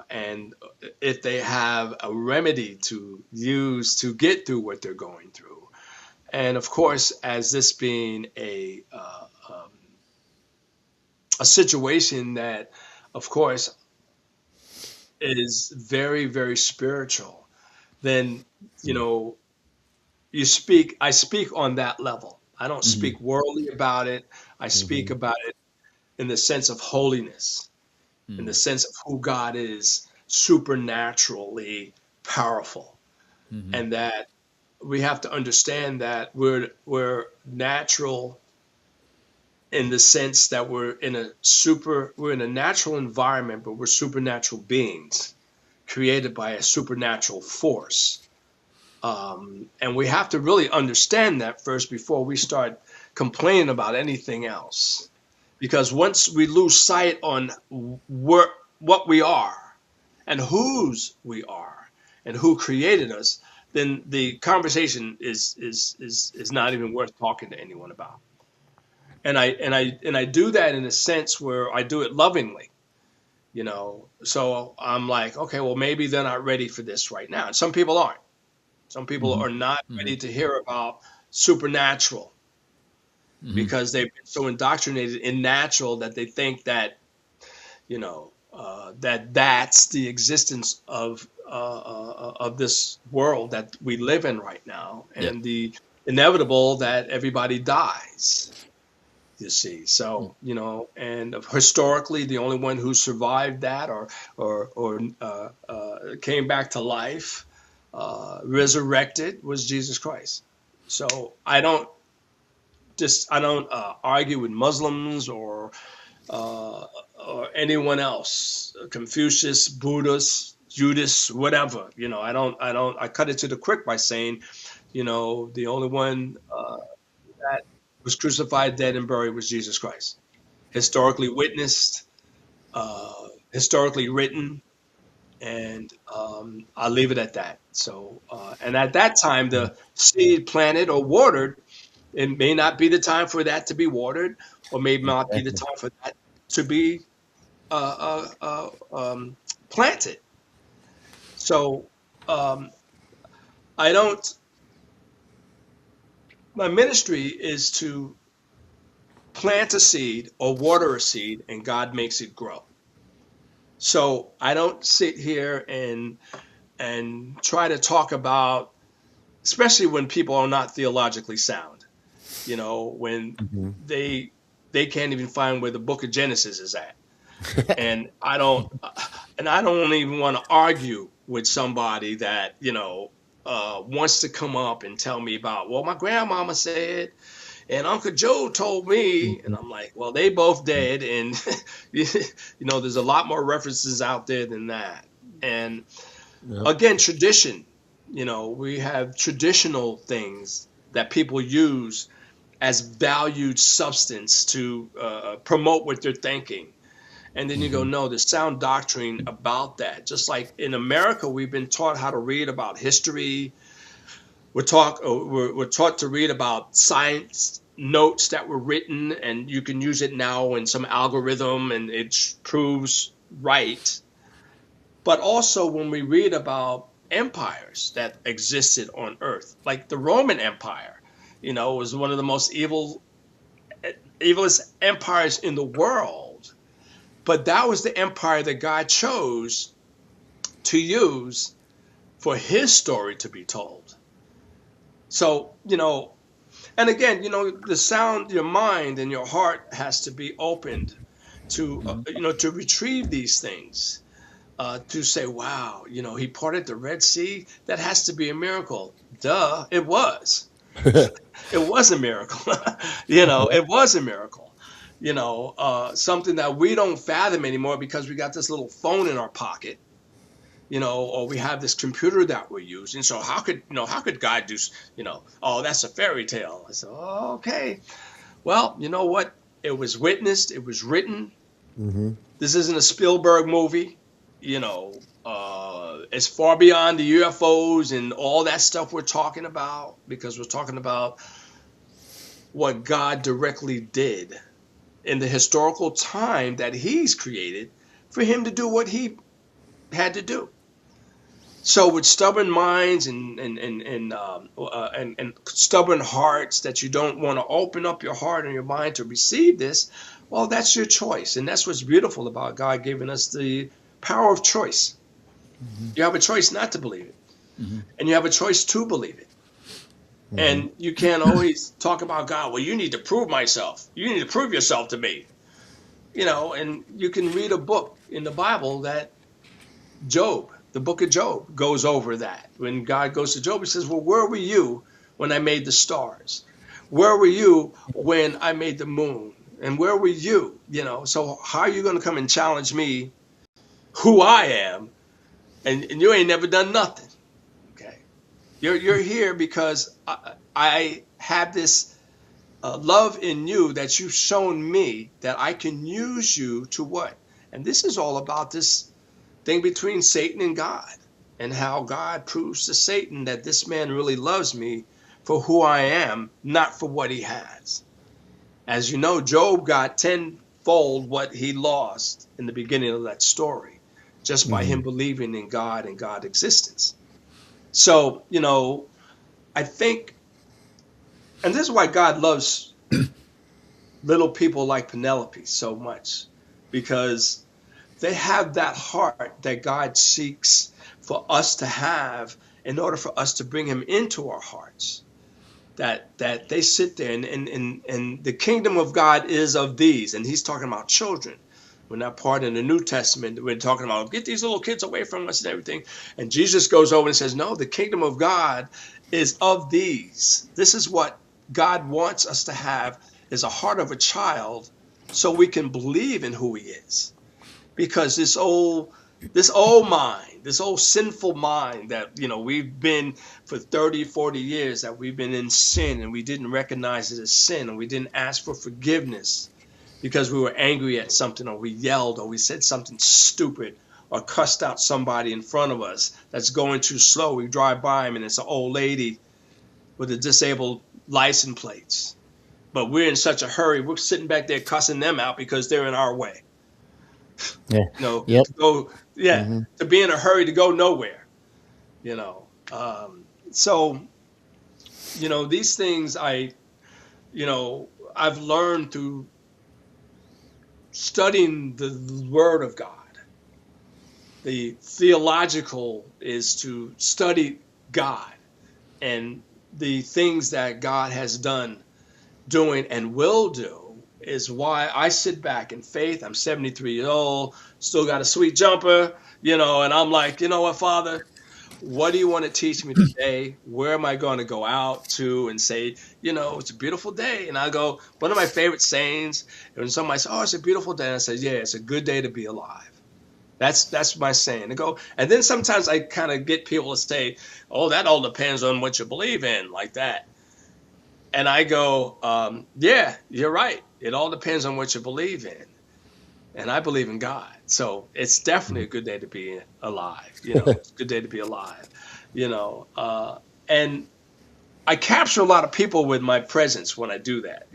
And if they have a remedy to use to get through what they're going through. And of course, as this being a situation that, of course, is very, very spiritual, then, you know, I speak on that level. I don't Mhm. speak worldly about it. I speak about it in the sense of holiness, in the Mhm. sense of who God is, supernaturally powerful, Mhm. and that we have to understand that we're natural in the sense that we're in a natural environment, but we're supernatural beings created by a supernatural force. And we have to really understand that first before we start complaining about anything else. Because once we lose sight on what we are and whose we are and who created us, then the conversation is not even worth talking to anyone about. And I do that in a sense where I do it lovingly, you know. So I'm like, okay, well, maybe they're not ready for this right now. And some people aren't. Some people Mhm. are not Mhm. ready to hear about supernatural Mhm. because they've been so indoctrinated in natural that they think that, that that's the existence of this world that we live in right now, Yep. and the inevitable that everybody dies. You see, so and historically, the only one who survived that or came back to life, resurrected, was Jesus Christ. So I don't argue with Muslims uh, or anyone else, Confucius, Buddhist, Judas, whatever. I cut it to the quick by saying, the only one that was crucified, dead, and buried was Jesus Christ. Historically witnessed, historically written, and I'll leave it at that. So, and at that time, the seed planted or watered, it may not be the time for that to be watered, or may not be the Exactly. time for that to be uh, uh, uh, um, planted. So, um, I don't. My ministry is to plant a seed or water a seed, and God makes it grow. So I don't sit here and try to talk about, especially when people are not theologically sound. When Hmm. they they can't even find where the Book of Genesis is at. And I don't even want to argue with somebody that, wants to come up and tell me about, well, my grandmama said, and Uncle Joe told me, and I'm like, well, they both dead, and there's a lot more references out there than that. And Yep. again, tradition. We have traditional things that people use as valued substance to promote what they're thinking. And then you go, Hmm. no, there's sound doctrine about that. Just like in America, we've been taught how to read about history. We're taught to read about science notes that were written, and you can use it now in some algorithm, and it proves right. But also when we read about empires that existed on Earth, like the Roman Empire, was one of the most evilest empires in the world. But that was the empire that God chose to use for his story to be told. So, and again, the sound, your mind and your heart has to be opened to, to retrieve these things, to say, wow, he parted the Red Sea. That has to be a miracle. Duh, it was. It was a miracle. It was a miracle. Something that we don't fathom anymore because we got this little phone in our pocket, or we have this computer that we're using. So how could God do, oh, that's a fairy tale. I said, oh, okay. Well, you know what? It was witnessed. It was written. Hmm. This isn't a Spielberg movie. It's far beyond the UFOs and all that stuff we're talking about, because we're talking about what God directly did in the historical time that he's created for him to do what he had to do. So with stubborn minds and stubborn hearts that you don't want to open up your heart and your mind to receive this, well, that's your choice. And that's what's beautiful about God giving us the power of choice. Hmm. You have a choice not to believe it, Hmm. and you have a choice to believe it. Hmm. And you can't always talk about God. Well, you need to prove myself. You need to prove yourself to me. And you can read a book in the Bible that the book of Job goes over that. When God goes to Job, he says, well, where were you when I made the stars? Where were you when I made the moon? And where were you? So how are you going to come and challenge me who I am? And you ain't never done nothing. Okay. You're here because I have this love in you that you've shown me that I can use you to what? And this is all about this thing between Satan and God, and how God proves to Satan that this man really loves me for who I am, not for what he has. As you know, Job got tenfold what he lost in the beginning of that story, just by him Hmm. believing in God and God's existence. So, I think, and this is why God loves little people like Penelope so much, because they have that heart that God seeks for us to have in order for us to bring him into our hearts. That they sit there, and the kingdom of God is of these, and he's talking about children. We're not part in the New Testament. We're talking about get these little kids away from us and everything. And Jesus goes over and says, no, the kingdom of God is of these. This is what God wants us to have, is a heart of a child, so we can believe in who he is. Because this old mind, this old sinful mind that we've been for 30, 40 years, that we've been in sin, and we didn't recognize it as sin, and we didn't ask for forgiveness because we were angry at something, or we yelled, or we said something stupid, or cussed out somebody in front of us that's going too slow. We drive by them and it's an old lady with a disabled license plates, but we're in such a hurry, we're sitting back there cussing them out because they're in our way. Yeah. you know, Yep. to go, yeah, Hmm. to be in a hurry to go nowhere, you know. So, these things I've learned through studying the Word of God. The theological is to study God and the things that God has done, doing, and will do is why I sit back in faith. I'm 73 years old, still got a sweet jumper, and I'm like, you know what, Father, what do you want to teach me today? Where am I going to go out to and say, it's a beautiful day? And I go, one of my favorite sayings, when somebody says, oh, it's a beautiful day, and I say, yeah, it's a good day to be alive. That's my saying. And then sometimes I kind of get people to say, oh, that all depends on what you believe in, like that. And I go, yeah, you're right. It all depends on what you believe in. And I believe in God. So it's definitely a good day to be alive. It's a good day to be alive. And I capture a lot of people with my presence when I do that,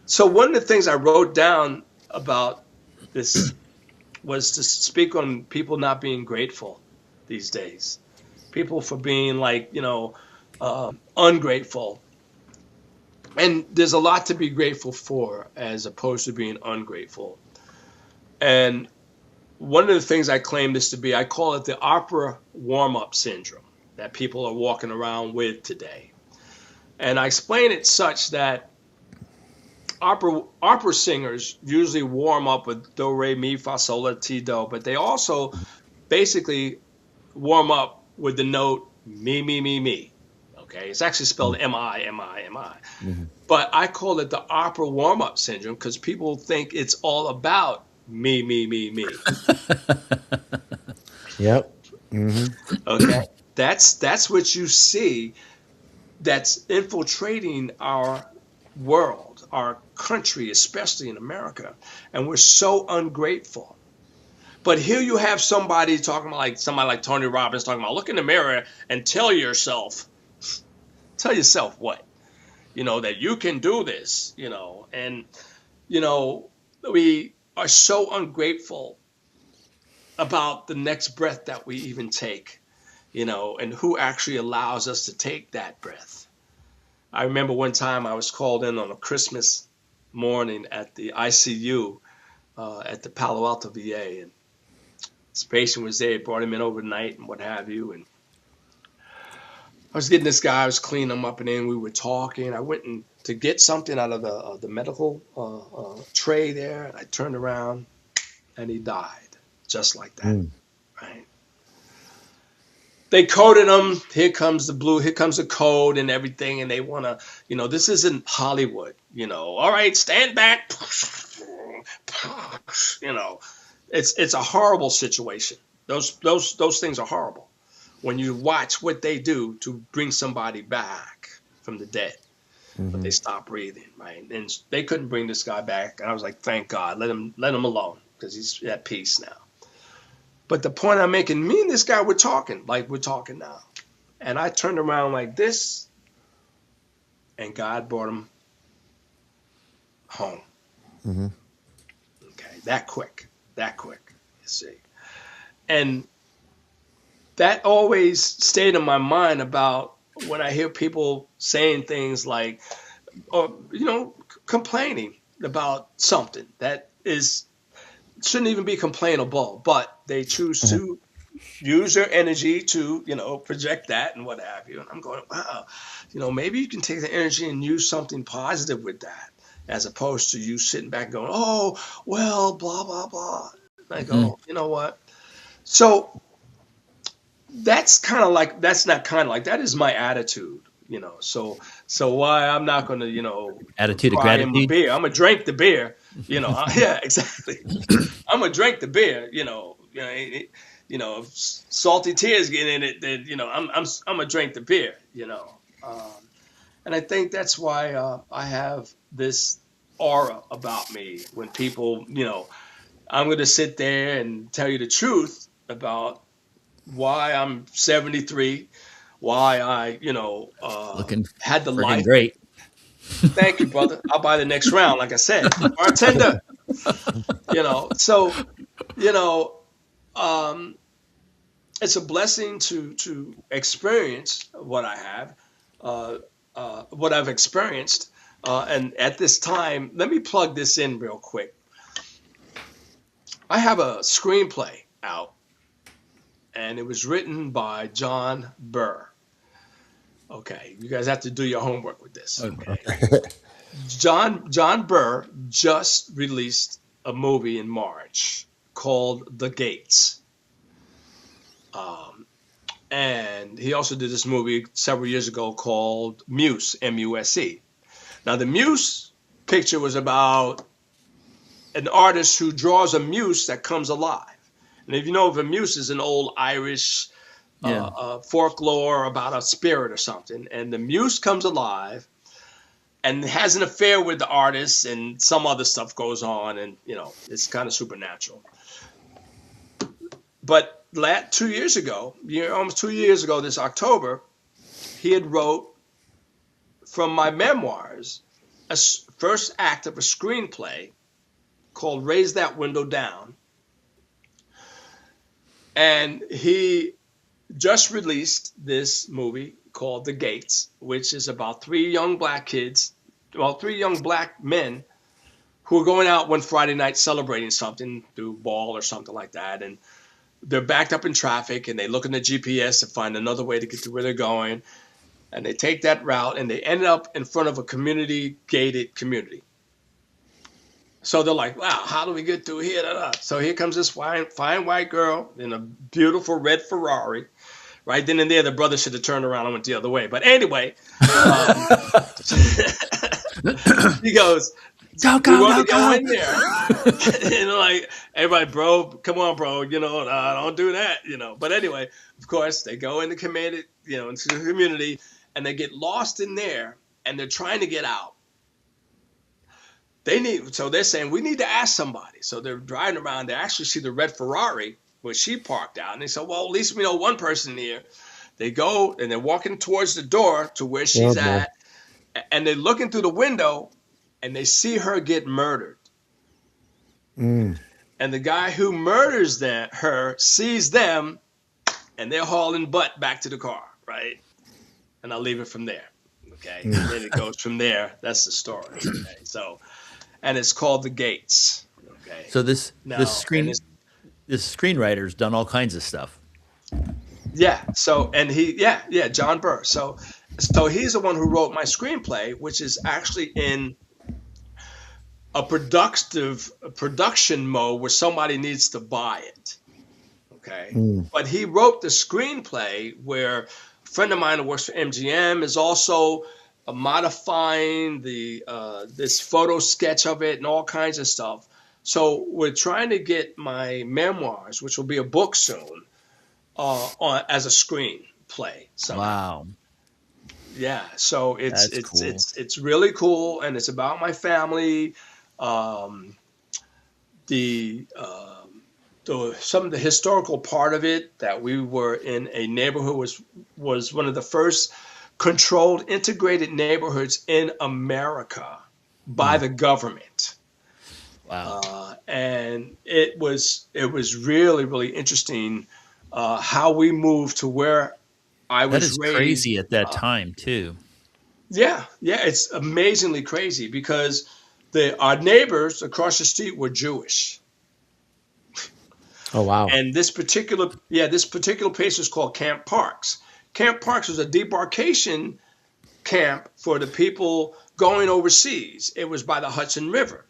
So one of the things I wrote down about this was to speak on people not being grateful these days. People for being ungrateful. And there's a lot to be grateful for as opposed to being ungrateful. And one of the things I claim this to be, I call it the opera warm-up syndrome that people are walking around with today. And I explain it such that opera singers usually warm up with do, re, mi, fa, sol, la, ti, do, but they also basically warm up with the note me, me, me, me. Okay, it's actually spelled M-I, M-I, M-I. Mm-hmm. But I call it the opera warm-up syndrome because people think it's all about me, me, me, me. Yep. Mm-hmm. Okay, that's what you see that's infiltrating our world, our country, especially in America. And we're so ungrateful. But here you have somebody talking about somebody like Tony Robbins talking about, look in the mirror and tell yourself what? That you can do this, and, we are so ungrateful about the next breath that we even take, and who actually allows us to take that breath. I remember one time I was called in on a Christmas morning at the ICU at the Palo Alto VA, and this patient was there, brought him in overnight and what have you, and I was getting this guy, I was cleaning him up, and then we were talking. I went in to get something out of the medical tray there, and I turned around, and he died, just like that, right? They coded him. Here comes the code and everything, and they want to, this isn't Hollywood, all right, stand back, it's a horrible situation. Those things are horrible. When you watch what they do to bring somebody back from the dead, but they stop breathing, right? And they couldn't bring this guy back. And I was like, thank God, let him alone because he's at peace now. But the point I'm making, me and this guy were talking like we're talking now. And I turned around like this, and God brought him home. Mm-hmm. Okay, that quick, you see. And that always stayed in my mind about when I hear people saying things like, or, complaining about something that shouldn't even be complainable, but they choose to use their energy to, project that and what have you. And I'm going, wow, maybe you can take the energy and use something positive with that, as opposed to you sitting back going, oh, well, blah, blah, blah. And I go, you know what? So that's that is my attitude, so why I'm not going to, attitude of gratitude. Beer. I'm going to drink the beer, yeah, exactly. I'm going to drink the beer, if salty tears get in it, then, I'm going to drink the beer, and I think that's why I have this aura about me when people, I'm going to sit there and tell you the truth about why I'm 73, why I, had the life. Great. Thank you, brother. I'll buy the next round, like I said. Bartender. So, it's a blessing to experience what I have, what I've experienced. And at this time, let me plug this in real quick. I have a screenplay out, and it was written by John Burr. Okay, you guys have to do your homework with this. Okay. John Burr just released a movie in March called The Gates. And he also did this movie several years ago called Muse, M-U-S-E. Now, the Muse picture was about an artist who draws a muse that comes alive. And if you know, if a muse is an old Irish folklore about a spirit or something, and the muse comes alive and has an affair with the artist, and some other stuff goes on, and it's kind of supernatural. But 2 years ago, almost 2 years ago, this October, he had wrote from my memoirs a first act of a screenplay called Raise That Window Down. And he just released this movie called The Gates, which is about three young black men who are going out one Friday night celebrating something, do ball or something like that. And they're backed up in traffic, and they look in the GPS to find another way to get to where they're going. And they take that route, and they end up in front of a gated community. So they're like, wow, how do we get through here? So here comes this fine white girl in a beautiful red Ferrari. Right then and there, the brother should have turned around and went the other way. But anyway, he goes, we want to go in there. And like, everybody, bro, come on, bro. Don't do that. But anyway, of course, they go into into the community, and they get lost in there, and they're trying to get out. So they're saying, we need to ask somebody. So they're driving around. They actually see the red Ferrari where she parked out. And they said, well, at least we know one person here. They go, and they're walking towards the door to where she's at. And they're looking through the window, and they see her get murdered. And the guy who murders her sees them, and they're hauling butt back to the car, right? And I'll leave it from there. Okay. And then it goes from there. That's the story. Okay. So, and it's called The Gates. Okay. So this screenwriter's done all kinds of stuff. Yeah. So, and John Burr. So he's the one who wrote my screenplay, which is actually in a production mode where somebody needs to buy it. Okay. But he wrote the screenplay where a friend of mine who works for MGM is also modifying this photo sketch of it and all kinds of stuff. So we're trying to get my memoirs, which will be a book soon, on as a screenplay. Wow. Yeah. So it's cool. it's really cool, and it's about my family. Some of the historical part of it, that we were in a neighborhood was one of the first controlled integrated neighborhoods in America by the government. Wow. And it was really, really interesting how we moved to where I was raised. That is crazy at that time too. Yeah, it's amazingly crazy because our neighbors across the street were Jewish. Oh wow! And this particular place was called Camp Parks. Camp Parks was a debarkation camp for the people going overseas. It was by the Hudson River.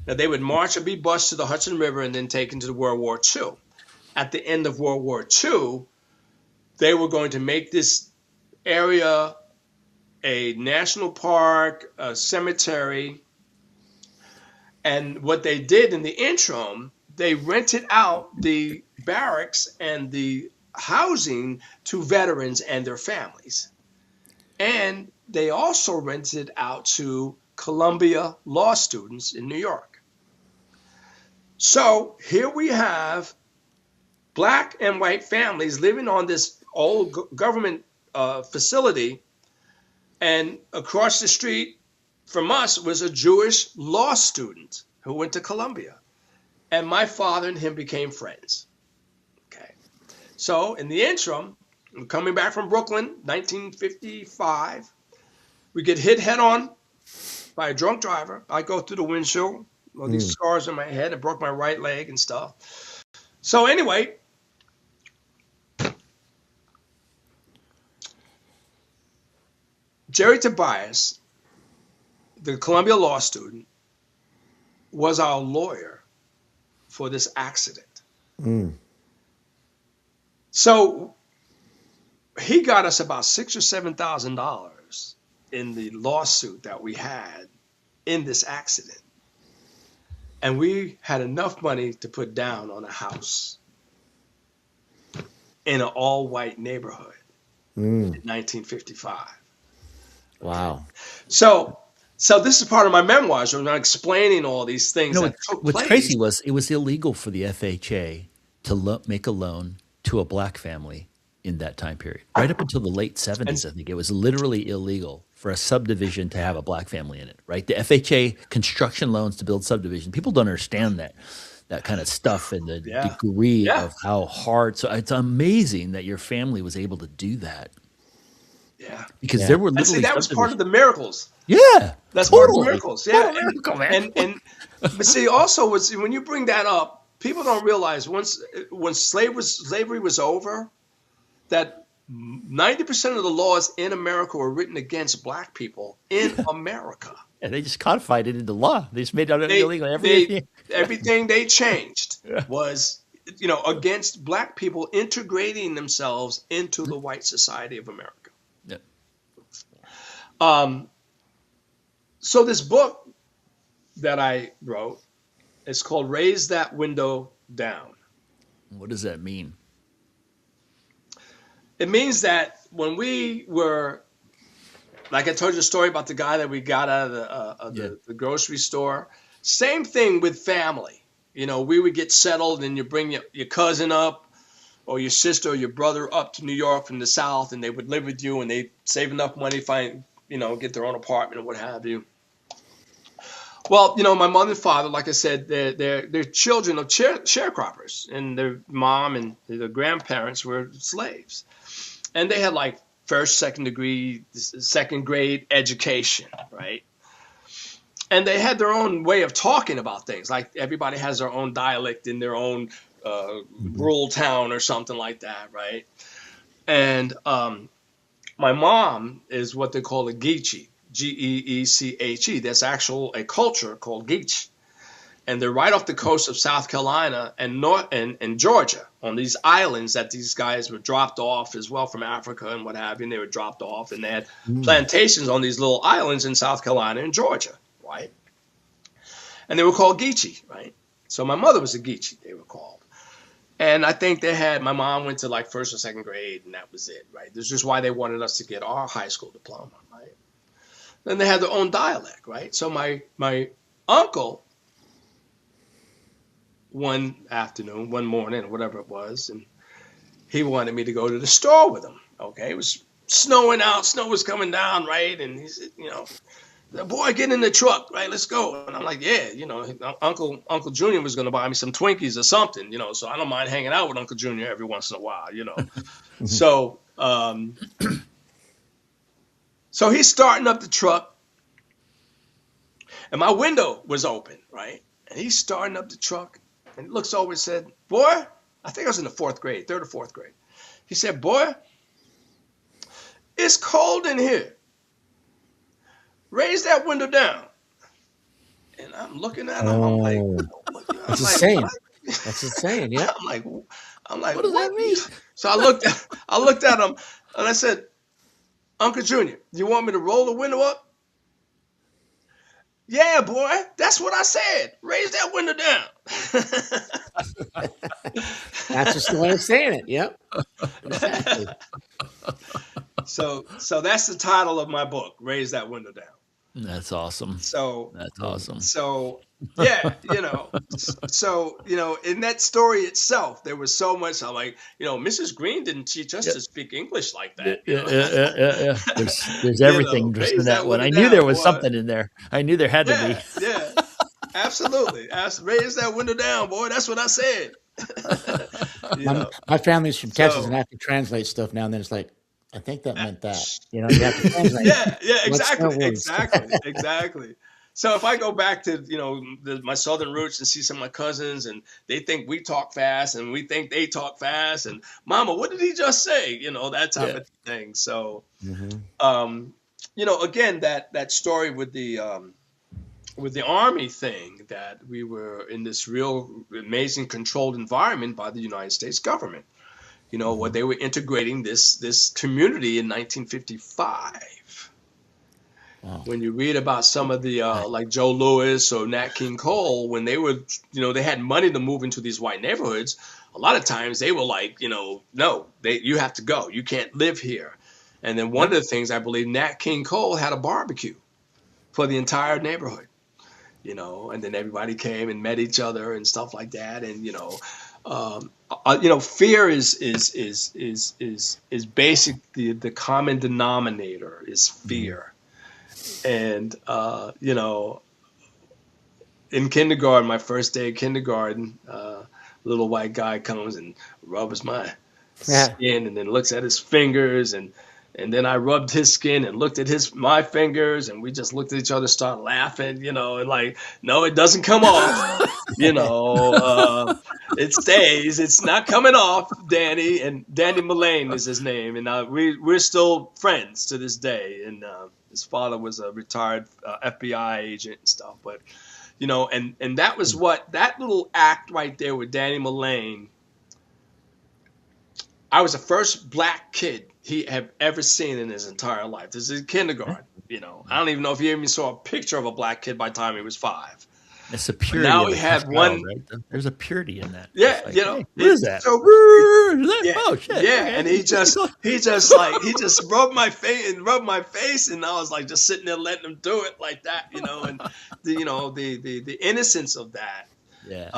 Now they would march or be bused to the Hudson River and then taken to World War II. At the end of World War II, they were going to make this area a national park, a cemetery. And what they did in the interim, they rented out the barracks and the housing to veterans and their families. And they also rented out to Columbia law students in New York. So here we have black and white families living on this old government facility. And across the street from us was a Jewish law student who went to Columbia. And my father and him became friends. Okay. So in the interim, I'm coming back from Brooklyn, 1955. We get hit head on by a drunk driver. I go through the windshield, all these scars on my head. I broke my right leg and stuff. So anyway, Jerry Tobias the Columbia law student, was our lawyer for this accident. Mm. So he got us about $6,000 or $7,000 in the lawsuit that we had in this accident. And we had enough money to put down on a house in an all-white neighborhood in 1955. Wow. So this is part of my memoirs where I'm explaining all these things that took What's place. crazy was it was illegal for the FHA to make a loan to a black family in that time period. Right up until the late 70s, I think it was literally illegal for a subdivision to have a black family in it, right? The FHA construction loans to build subdivision. People don't understand that kind of stuff and the degree of how hard. So it's amazing that your family was able to do that. Yeah. Because there were literally that was part of the miracles. Yeah. That's totally. part of the miracles. Yeah. Total miracle, man. But see, also when you bring that up, people don't realize when slavery was over, that 90% of the laws in America were written against black people in America. And they just codified it into law. They just made it illegal. Everything they changed was, against black people integrating themselves into the white society of America. Yeah. So this book that I wrote is called Raise That Window Down. What does that mean? It means that when we were, like I told you a story about the guy that we got out of the grocery store, same thing with family. We would get settled and you bring your cousin up or your sister or your brother up to New York from the South, and they would live with you and they save enough money, get their own apartment or what have you. Well, my mother and father, like I said, they're children of sharecroppers, and their mom and their grandparents were slaves. And they had like first, second grade education, right? And they had their own way of talking about things. Like everybody has their own dialect in their own rural town or something like that, right? And my mom is what they call a Geechee, Geeche. That's a culture called Geech. And they're right off the coast of South Carolina and Georgia on these islands that these guys were dropped off as well from Africa and what have you. And they were dropped off and they had plantations on these little islands in South Carolina and Georgia, right? And they were called Geechee, right? So my mother was a Geechee, they were called. And I think my mom went to like first or second grade and that was it, right? This is why they wanted us to get our high school diploma, right? Then they had their own dialect, right? So my uncle, one morning, whatever it was, and he wanted me to go to the store with him. Okay, it was snowing out, snow was coming down, right? And he said, boy, get in the truck, right? Let's go. And I'm like, yeah, Uncle Junior was going to buy me some Twinkies or something, so I don't mind hanging out with Uncle Junior every once in a while, So, so he's starting up the truck, and my window was open, right? And he's starting up the truck. And he looks over and said, boy, I think I was in the third or fourth grade. He said, boy, it's cold in here. Raise that window down. And I'm looking at him. I'm like, that's insane. That's insane. Yeah. I'm like, what does that mean? So I looked at him and I said, Uncle Junior, you want me to roll the window up? Yeah, boy, that's what I said. Raise that window down. That's just the way of saying it. Yep. Exactly. So that's the title of my book, Raise That Window Down. That's awesome. That's awesome. So yeah, in that story itself, there was so much. I'm like, Mrs. Green didn't teach us to speak English like that. Yeah. There's everything just in that one. I knew there was something in there. I knew there had to be. Yeah, absolutely. Raise that window down, boy. That's what I said. My family's from Texas, and I have to translate stuff now and then. It's like, I think that meant that. You have to translate. Yeah, exactly. So if I go back to, my southern roots and see some of my cousins and they think we talk fast and we think they talk fast and Mama, what did he just say? That type of thing. So, again, that story with the army thing, that we were in this real amazing controlled environment by the United States government. Where they were integrating this community in 1955. Wow. When you read about some of the like Joe Louis or Nat King Cole, when they were, they had money to move into these white neighborhoods, a lot of times they were like, no, you have to go, you can't live here. And then one of the things, I believe Nat King Cole had a barbecue for the entire neighborhood, and then everybody came and met each other and stuff like that. And fear is basically the common denominator is fear. And in kindergarten, my first day of kindergarten, little white guy comes and rubs my skin and then looks at his fingers, and then I rubbed his skin and looked at my fingers, and we just looked at each other, started laughing, and like, no, it doesn't come off, it stays, it's not coming off, Danny. And Danny Mullane is his name, and we're still friends to this day. And his father was a retired FBI agent and stuff, but and that was what that little act right there with Danny Mullane. I was the first black kid he had ever seen in his entire life. This is kindergarten. I don't even know if he even saw a picture of a black kid by the time he was 5. It's a purity. Now he had one. Right? There's a purity in that. Yeah, like, hey, what is that? So, yeah, oh shit. Yeah, okay. And he just rubbed my face, and I was like just sitting there letting him do it like that, and the innocence of that. Yeah.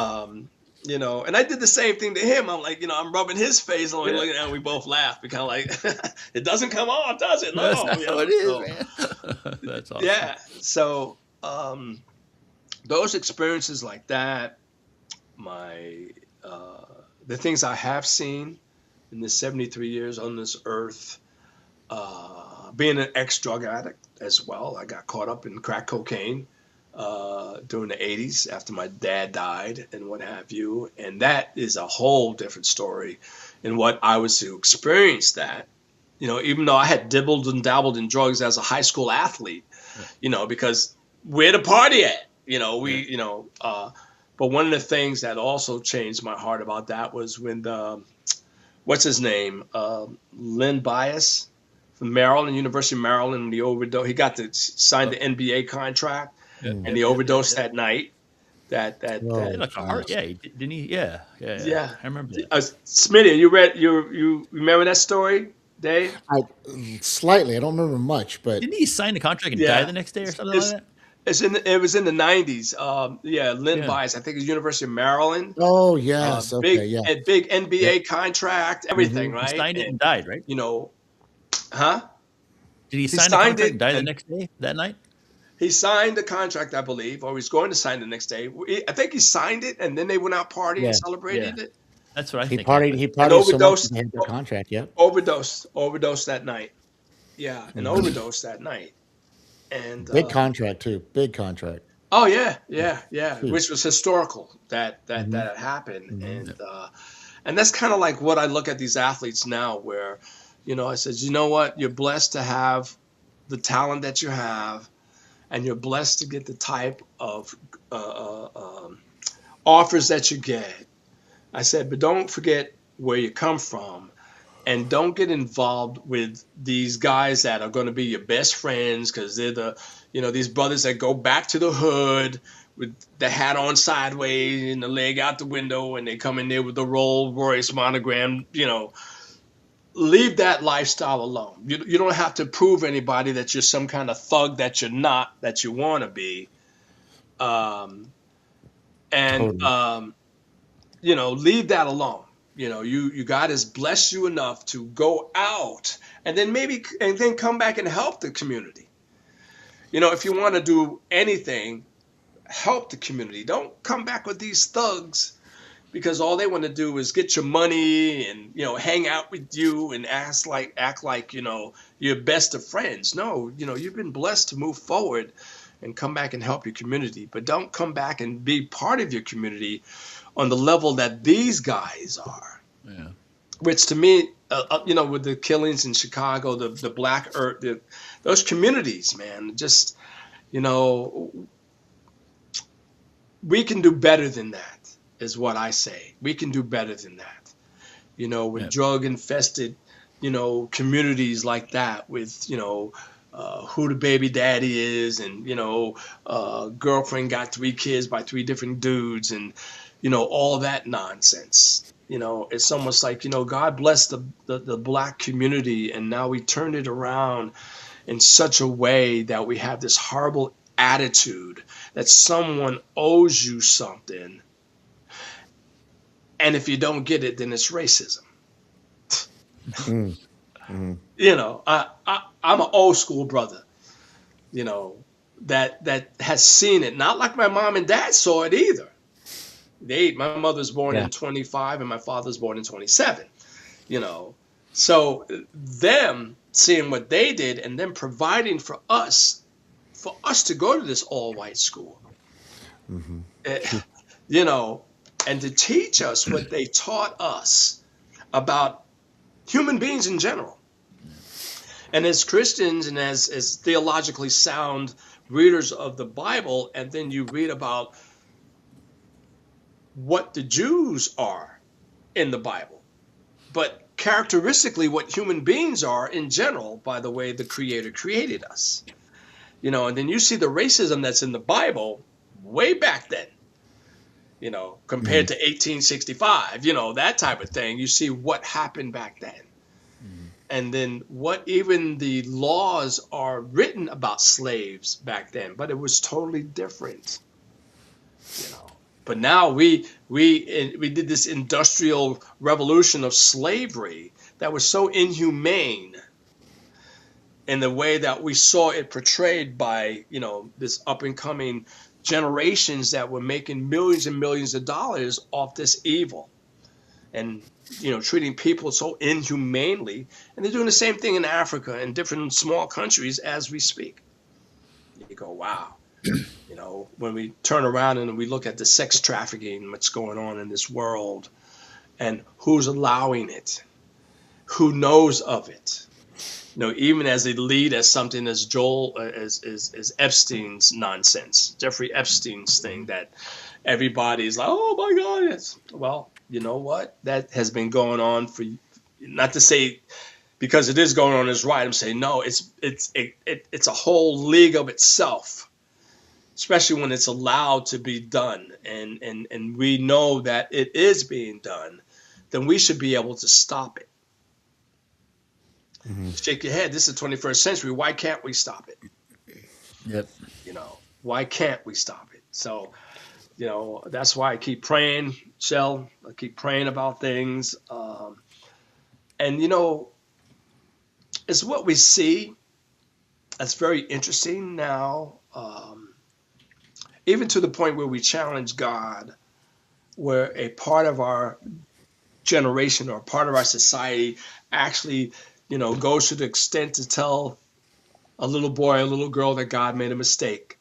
And I did the same thing to him. I'm like, I'm rubbing his face, and looking at him, and we both laugh. We kind of like, it doesn't come off, does it? No, that's not how it is, man. That's awesome. Yeah. So, those experiences like that, the things I have seen in the 73 years on this earth, being an ex-drug addict as well. I got caught up in crack cocaine during the 80s after my dad died and what have you. And that is a whole different story. And what I was to experience that, even though I had dibbled and dabbled in drugs as a high school athlete, because where the party at? But one of the things that also changed my heart about that was when what's his name? Len Bias from Maryland, University of Maryland, the overdose. He got to sign the NBA contract, and the overdose that night. That like a heart, yeah, didn't he? Yeah. I remember that. Smitty, you remember that story, Dave? Slightly. I don't remember much, but didn't he sign the contract and die the next day or something like that? It was in the 90s. Len Bias, I think it's University of Maryland. Oh, yes. Okay, big NBA contract, everything, right? He signed it and died, right? Huh? Did he sign the contract and die the next day, that night? He signed the contract, I believe, or he's going to sign the next day. I think he signed it, and then they went out partying and celebrated it. That's what I think. He partied so much he had the contract, Overdosed that night. Yeah, an overdose that night. And big contract too. Big contract. Oh yeah. Which was historical that had happened, and that's kind of like what I look at these athletes now, where, I said, you know what, you're blessed to have the talent that you have, and you're blessed to get the type of offers that you get. I said, but don't forget where you come from. And don't get involved with these guys that are going to be your best friends, because they're these brothers that go back to the hood with the hat on sideways and the leg out the window, and they come in there with the Rolls Royce monogram. Leave that lifestyle alone. You don't have to prove anybody that you're some kind of thug that you're not, that you want to be. Leave that alone. You God has blessed you enough to go out and then come back and help the community. If you want to do anything, help the community. Don't come back with these thugs, because all they want to do is get your money and hang out with you and act like you're best of friends. No, you've been blessed to move forward and come back and help your community, but don't come back and be part of your community on the level that these guys are. Yeah. Which to me, with the killings in Chicago, the Black Earth, those communities, man, just, you know, we can do better than that, is what I say. We can do better than that. With Yep. drug infested, communities like that, with, who the baby daddy is, and, girlfriend got 3 kids by 3 different dudes, and, all that nonsense. It's almost like, God bless the Black community, and now we turned it around in such a way that we have this horrible attitude that someone owes you something, and if you don't get it, then it's racism. Mm, mm, I'm an old school brother, that has seen it. Not like my mom and dad saw it either. My mother's born yeah. in 25 and my father's born in 27. So them seeing what they did and then providing for us to go to this all white school, Hmm. eh, you know, and to teach us what they taught us about human beings in general. And as Christians and as theologically sound readers of the Bible, and then you read about what the Jews are in the Bible, but characteristically what human beings are in general, by the way the Creator created us. And then you see the racism that's in the Bible way back then, compared to 1865, that type of thing. You see what happened back then. And then what even the laws are written about slaves back then, but it was totally different. But now we did this industrial revolution of slavery that was so inhumane in the way that we saw it portrayed by, this up and coming generations that were making millions and millions of dollars off this evil, and treating people so inhumanely. And they're doing the same thing in Africa and different small countries as we speak. You go, wow. When we turn around and we look at the sex trafficking, what's going on in this world, and who's allowing it, who knows of it, even as elite as something as as Epstein's nonsense, Jeffrey Epstein's thing, that everybody's like, oh my God, it's, well, you know what? That has been going on for, not to say because it is going on is right. I'm saying no, it's a whole league of itself, especially when it's allowed to be done, and we know that it is being done. Then we should be able to stop it. Hmm. Shake your head. This is the 21st century. Why can't we stop it? Yep. Why can't we stop it? So, that's why I keep praying, Shell. I keep praying about things. And, it's what we see that's very interesting now, even to the point where we challenge God, where a part of our generation or part of our society actually, goes to the extent to tell a little boy, a little girl that God made a mistake.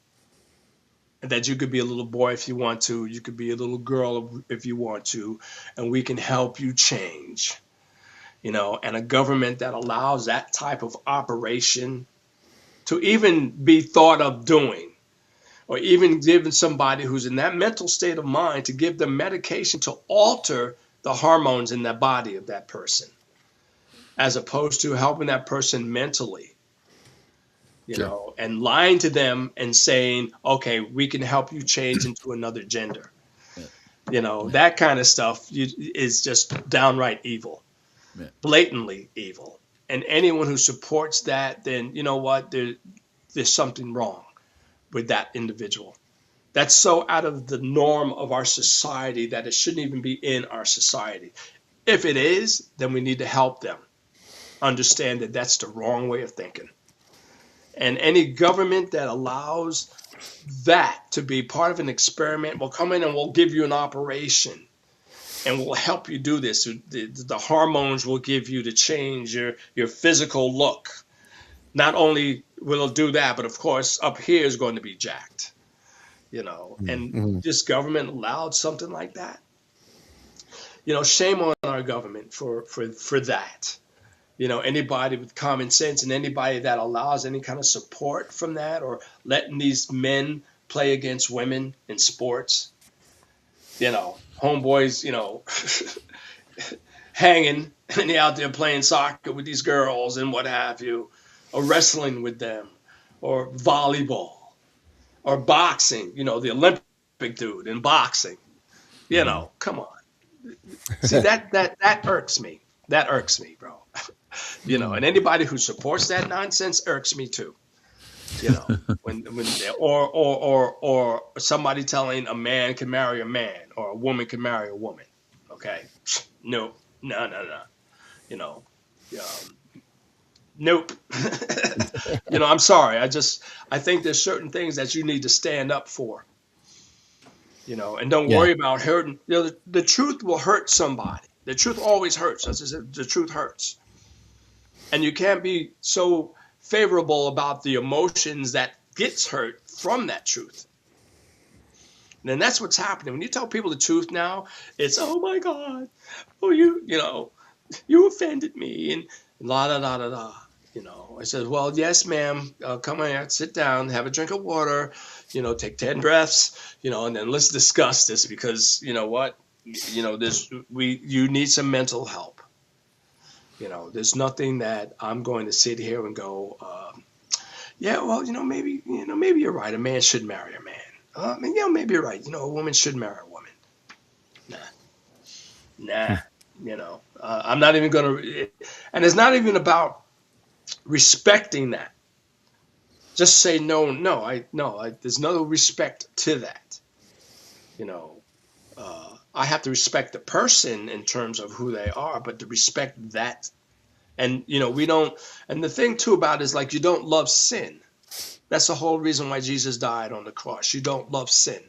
And that you could be a little boy if you want to, you could be a little girl if you want to, and we can help you change. And a government that allows that type of operation to even be thought of doing, or even giving somebody who's in that mental state of mind to give them medication to alter the hormones in the body of that person, as opposed to helping that person mentally, Sure. and lying to them and saying, okay, we can help you change into another gender. Yeah. That kind of stuff is just downright evil, Yeah. blatantly evil. And anyone who supports that, then you know what? There's something wrong with that individual. That's so out of the norm of our society that it shouldn't even be in our society. If it is, then we need to help them understand that that's the wrong way of thinking. And any government that allows that to be part of an experiment will come in and will give you an operation and will help you do this. The hormones will give you to change your physical look. Not only will it do that, but of course up here is going to be jacked, and Hmm. this government allowed something like that. Shame on our government for that. Anybody with common sense and anybody that allows any kind of support from that, or letting these men play against women in sports, homeboys, hanging and they out there playing soccer with these girls and what have you, or wrestling with them, or volleyball, or boxing, the Olympic dude in boxing, come on. See, that irks me. That irks me, bro. And anybody who supports that nonsense irks me too. When or somebody telling a man can marry a man or a woman can marry a woman. Okay, no. Nope. I'm sorry. I think there's certain things that you need to stand up for. And don't worry about hurting. The truth will hurt somebody. The truth always hurts. As I said, the truth hurts. And you can't be so favorable about the emotions that gets hurt from that truth. And that's what's happening. When you tell people the truth now, it's, oh my God, you offended me, and la da da da da. I said, well, yes, ma'am. Come here, sit down, have a drink of water, take 10 breaths, and then let's discuss this, because you know what, you need some mental help. There's nothing that I'm going to sit here and go, maybe you're right. A man should marry a man. Maybe you're right. A woman should marry a woman. Nah. I'm not even going to, and it's not even about respecting that. Just say no. There's no respect to that. I have to respect the person in terms of who they are, but to respect that. And, we don't, and the thing too about it is, like, you don't love sin. That's the whole reason why Jesus died on the cross. You don't love sin.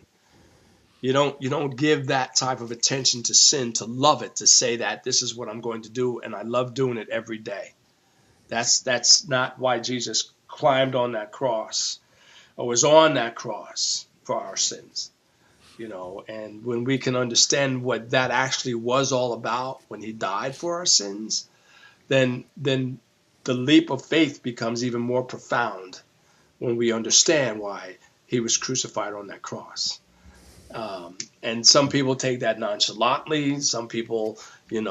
You don't give that type of attention to sin, to love it, to say that this is what I'm going to do, and I love doing it every day. That's not why Jesus climbed on that cross or was on that cross for our sins. And when we can understand what that actually was all about when he died for our sins, then the leap of faith becomes even more profound when we understand why he was crucified on that cross. And some people take that nonchalantly. Some people, they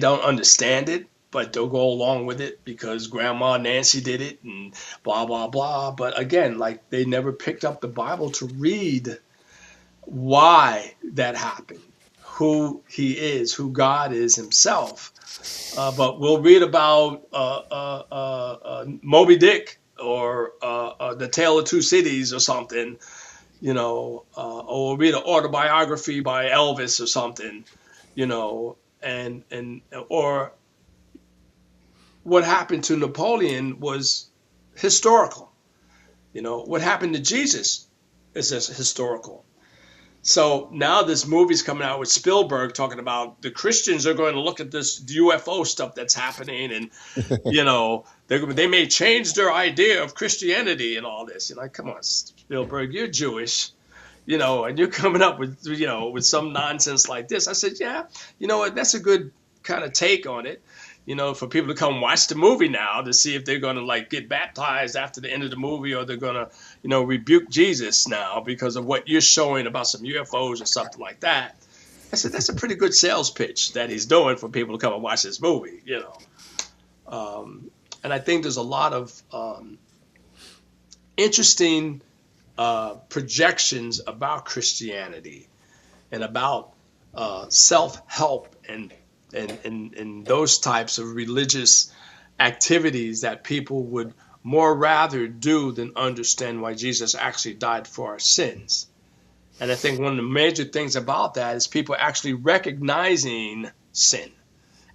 don't understand it, but they'll go along with it because Grandma Nancy did it and blah, blah, blah. But again, like, they never picked up the Bible to read why that happened, who he is, who God is himself. But we'll read about Moby Dick or The Tale of Two Cities or something, or we'll read an autobiography by Elvis or something, and or what happened to Napoleon was historical. What happened to Jesus is historical. So now this movie's coming out with Spielberg talking about the Christians are going to look at this UFO stuff that's happening, and they may change their idea of Christianity and all this. Come on, Spielberg, you're Jewish, and you're coming up with with some nonsense like this. I said, yeah, that's a good kind of take on it. For people to come watch the movie now to see if they're going to get baptized after the end of the movie, or they're going to, rebuke Jesus now because of what you're showing about some UFOs or something like that. I said, that's a pretty good sales pitch that he's doing for people to come and watch this movie, And I think there's a lot of interesting projections about Christianity and about self-help and those types of religious activities that people would more rather do than understand why Jesus actually died for our sins. And I think one of the major things about that is people actually recognizing sin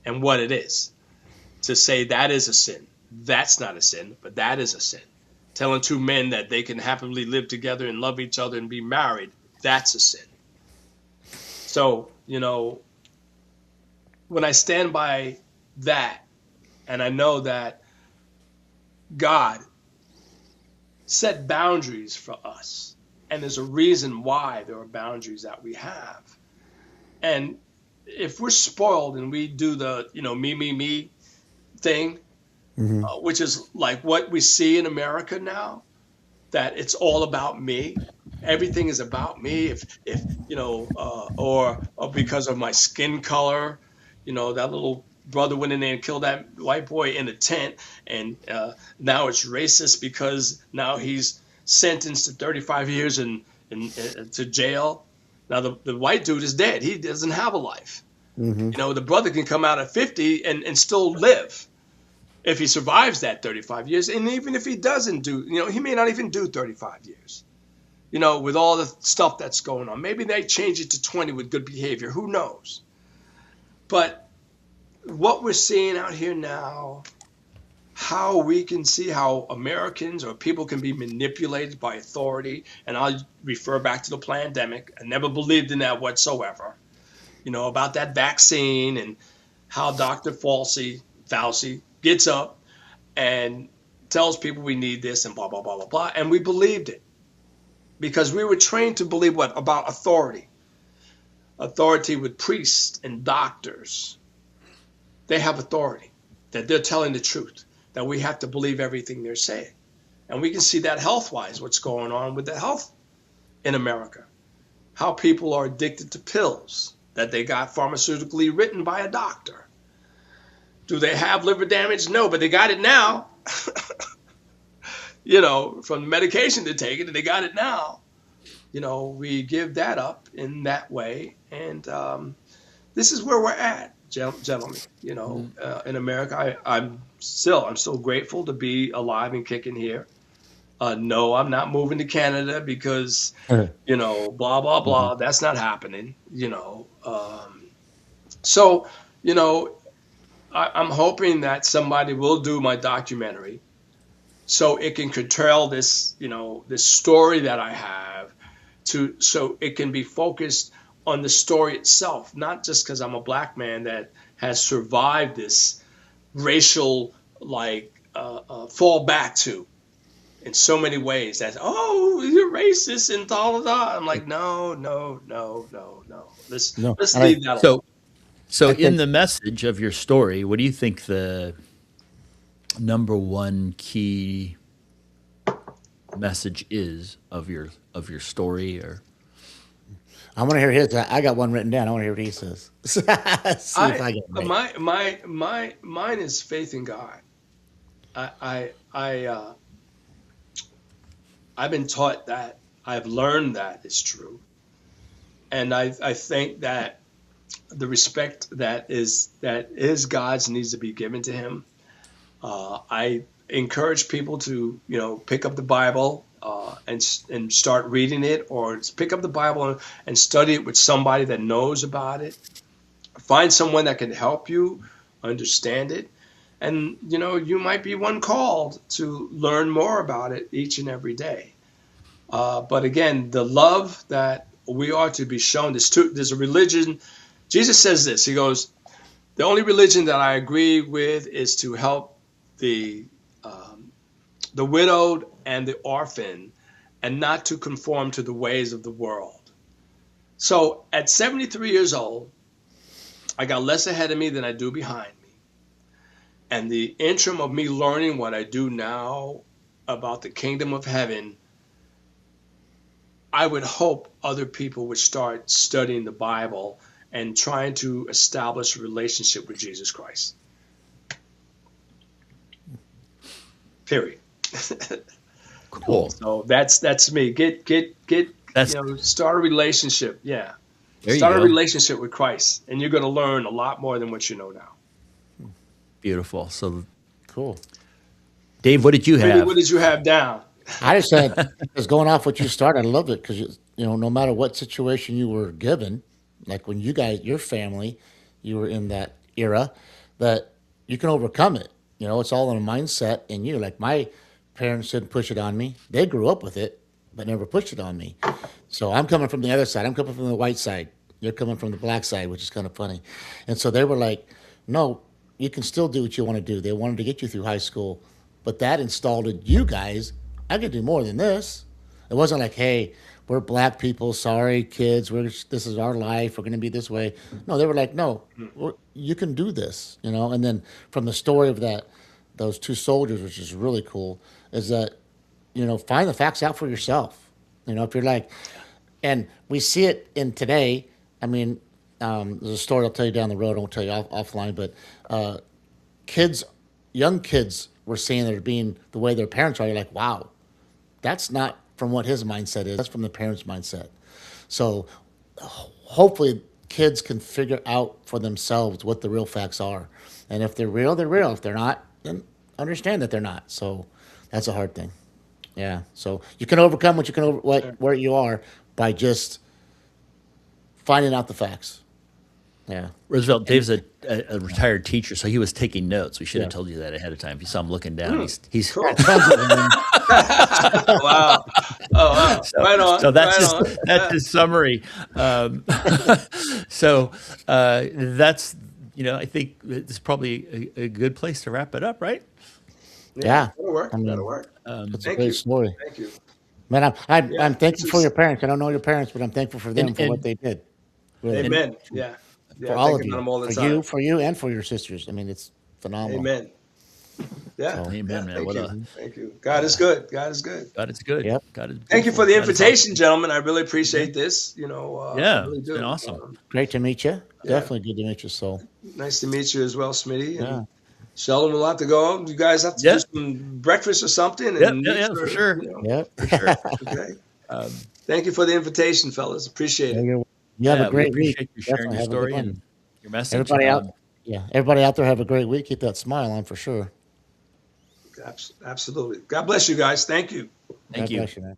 and what it is. To say that is a sin. That's not a sin, but that is a sin. Telling two men that they can happily live together and love each other and be married, that's a sin. So, when I stand by that, and I know that God set boundaries for us, and there's a reason why there are boundaries that we have. And if we're spoiled and we do the me thing, which is like what we see in America now, that it's all about me. Everything is about me. If or because of my skin color, that little brother went in there and killed that white boy in a tent, and now it's racist because now he's sentenced to 35 years in to jail. Now the white dude is dead. He doesn't have a life. The brother can come out at 50 and still live if he survives that 35 years. And even if he doesn't do, he may not even do 35 years, with all the stuff that's going on. Maybe they change it to 20 with good behavior. Who knows? But what we're seeing out here now, how we can see how Americans or people can be manipulated by authority. And I'll refer back to the pandemic. I never believed in that whatsoever. About that vaccine and how Dr. Fauci gets up and tells people we need this and blah, blah, blah, blah, blah. And we believed it because we were trained to believe what? About authority. Authority with priests and doctors. They have authority, that they're telling the truth, that we have to believe everything they're saying. And we can see that health-wise, what's going on with the health in America. How people are addicted to pills that they got pharmaceutically written by a doctor. Do they have liver damage? No, but they got it now. From the medication they're taking, and they got it now. We give that up in that way. And this is where we're at, gentlemen. In America, I'm still grateful to be alive and kicking here. No, I'm not moving to Canada because, blah, blah, blah. That's not happening, So, I'm hoping that somebody will do my documentary so it can curtail this, this story that I have so it can be focused on the story itself, not just because I'm a black man that has survived this racial, fall back to in so many ways that, oh, you're racist and all that. I'm like, no. Let's No, and leave that alone. So I in think the message of your story, what do you think the number one key message is of your story? Or I want to hear his. I got one written down. I want to hear what he says. See if I get it right. Mine is faith in God. I've been taught that. I've learned that it's true, and I think that the respect that is God's needs to be given to Him. I encourage people to pick up the Bible and start reading it, or pick up the Bible and study it with somebody that knows about it. Find someone that can help you understand it. And, you might be one called to learn more about it each and every day. But again, the love that we are to be shown, there's a religion. Jesus says this, he goes, the only religion that I agree with is to help the widowed and the orphan, and not to conform to the ways of the world. So at 73 years old, I got less ahead of me than I do behind me. And the interim of me learning what I do now about the kingdom of heaven, I would hope other people would start studying the Bible and trying to establish a relationship with Jesus Christ. Period. cool. So that's me. Get That's start a relationship. Yeah. there you Start a go. relationship with Christ, and you're going to learn a lot more than what you know now. Beautiful. So, Cool. Dave, what did you Really, have? what did you have down? I just said, just going off what you started, I love it because no matter what situation you were given, like when you guys, your family, you were in that era, that you can overcome it. It's all in a mindset in you. Like my parents didn't push it on me; they grew up with it, but never pushed it on me. So I'm coming from the other side. I'm coming from the white side. You're coming from the black side, which is kind of funny. And so they were like, "No, you can still do what you want to do." They wanted to get you through high school, but that installed in you guys. I could do more than this. It wasn't like, "Hey, we're black people. Sorry, kids. This is our life. We're going to be this way. No, they were like, no, you can do this, you know. And then from the story of those two soldiers, which is really cool, is that, you know, find the facts out for yourself. You know, if you're like, and we see it in today. I mean, there's a story I'll tell you down the road. I won't tell you offline, but kids, young kids were seeing it being the way their parents are. You're like, wow, that's not from what his mindset is. That's from the parents' mindset. So hopefully kids can figure out for themselves what the real facts are. And if they're real, they're real. If they're not, then understand that they're not. So that's a hard thing. Yeah. So you can overcome what you can where you are by just finding out the facts. Yeah. Roosevelt, Dave's a retired teacher, so he was taking notes. We should have told you that ahead of time. If you saw him looking down, he's Cool. Wow. Oh, wow. so, Right on. so that's Right his, on. that's his summary. So that's, you know, I think it's probably a good place to wrap it up, right? Yeah. That'll work. I mean, That'll work. it's a Thank great you. story. Thank you. Man, I'm Yeah. thankful This for is, your parents. I don't know your parents, but I'm thankful for them for what And they did. Really. amen. Yeah. For Yeah. I all think of about you. them all the time. For you and for your sisters. I mean, it's phenomenal. Amen. Yeah. So, amen, Yeah. man. Thank What you. a Thank you. God is good. God is good. God is good. yep. God is Thank you beautiful. for the God is invitation, awesome. gentlemen. I really appreciate this. You know, I Yeah, really it's do. been awesome. Great to meet you. Yeah. Definitely good to meet you. So, Nice to meet you as well, Smitty. yeah. And Sheldon will have to go. You guys have to do Yep, some breakfast or something yep, and yeah, meet yeah, for for, sure, Yep. for sure. Okay. Um, Thank you for the invitation, fellas. Appreciate Yeah, it. you have a yeah, we great week. appreciate you sharing Definitely your have a good story one. and your message. Everybody out, yeah, everybody out there have a great week. Keep that smile on for sure. Absolutely. God bless you guys. Thank you. Thank God you. bless you, man.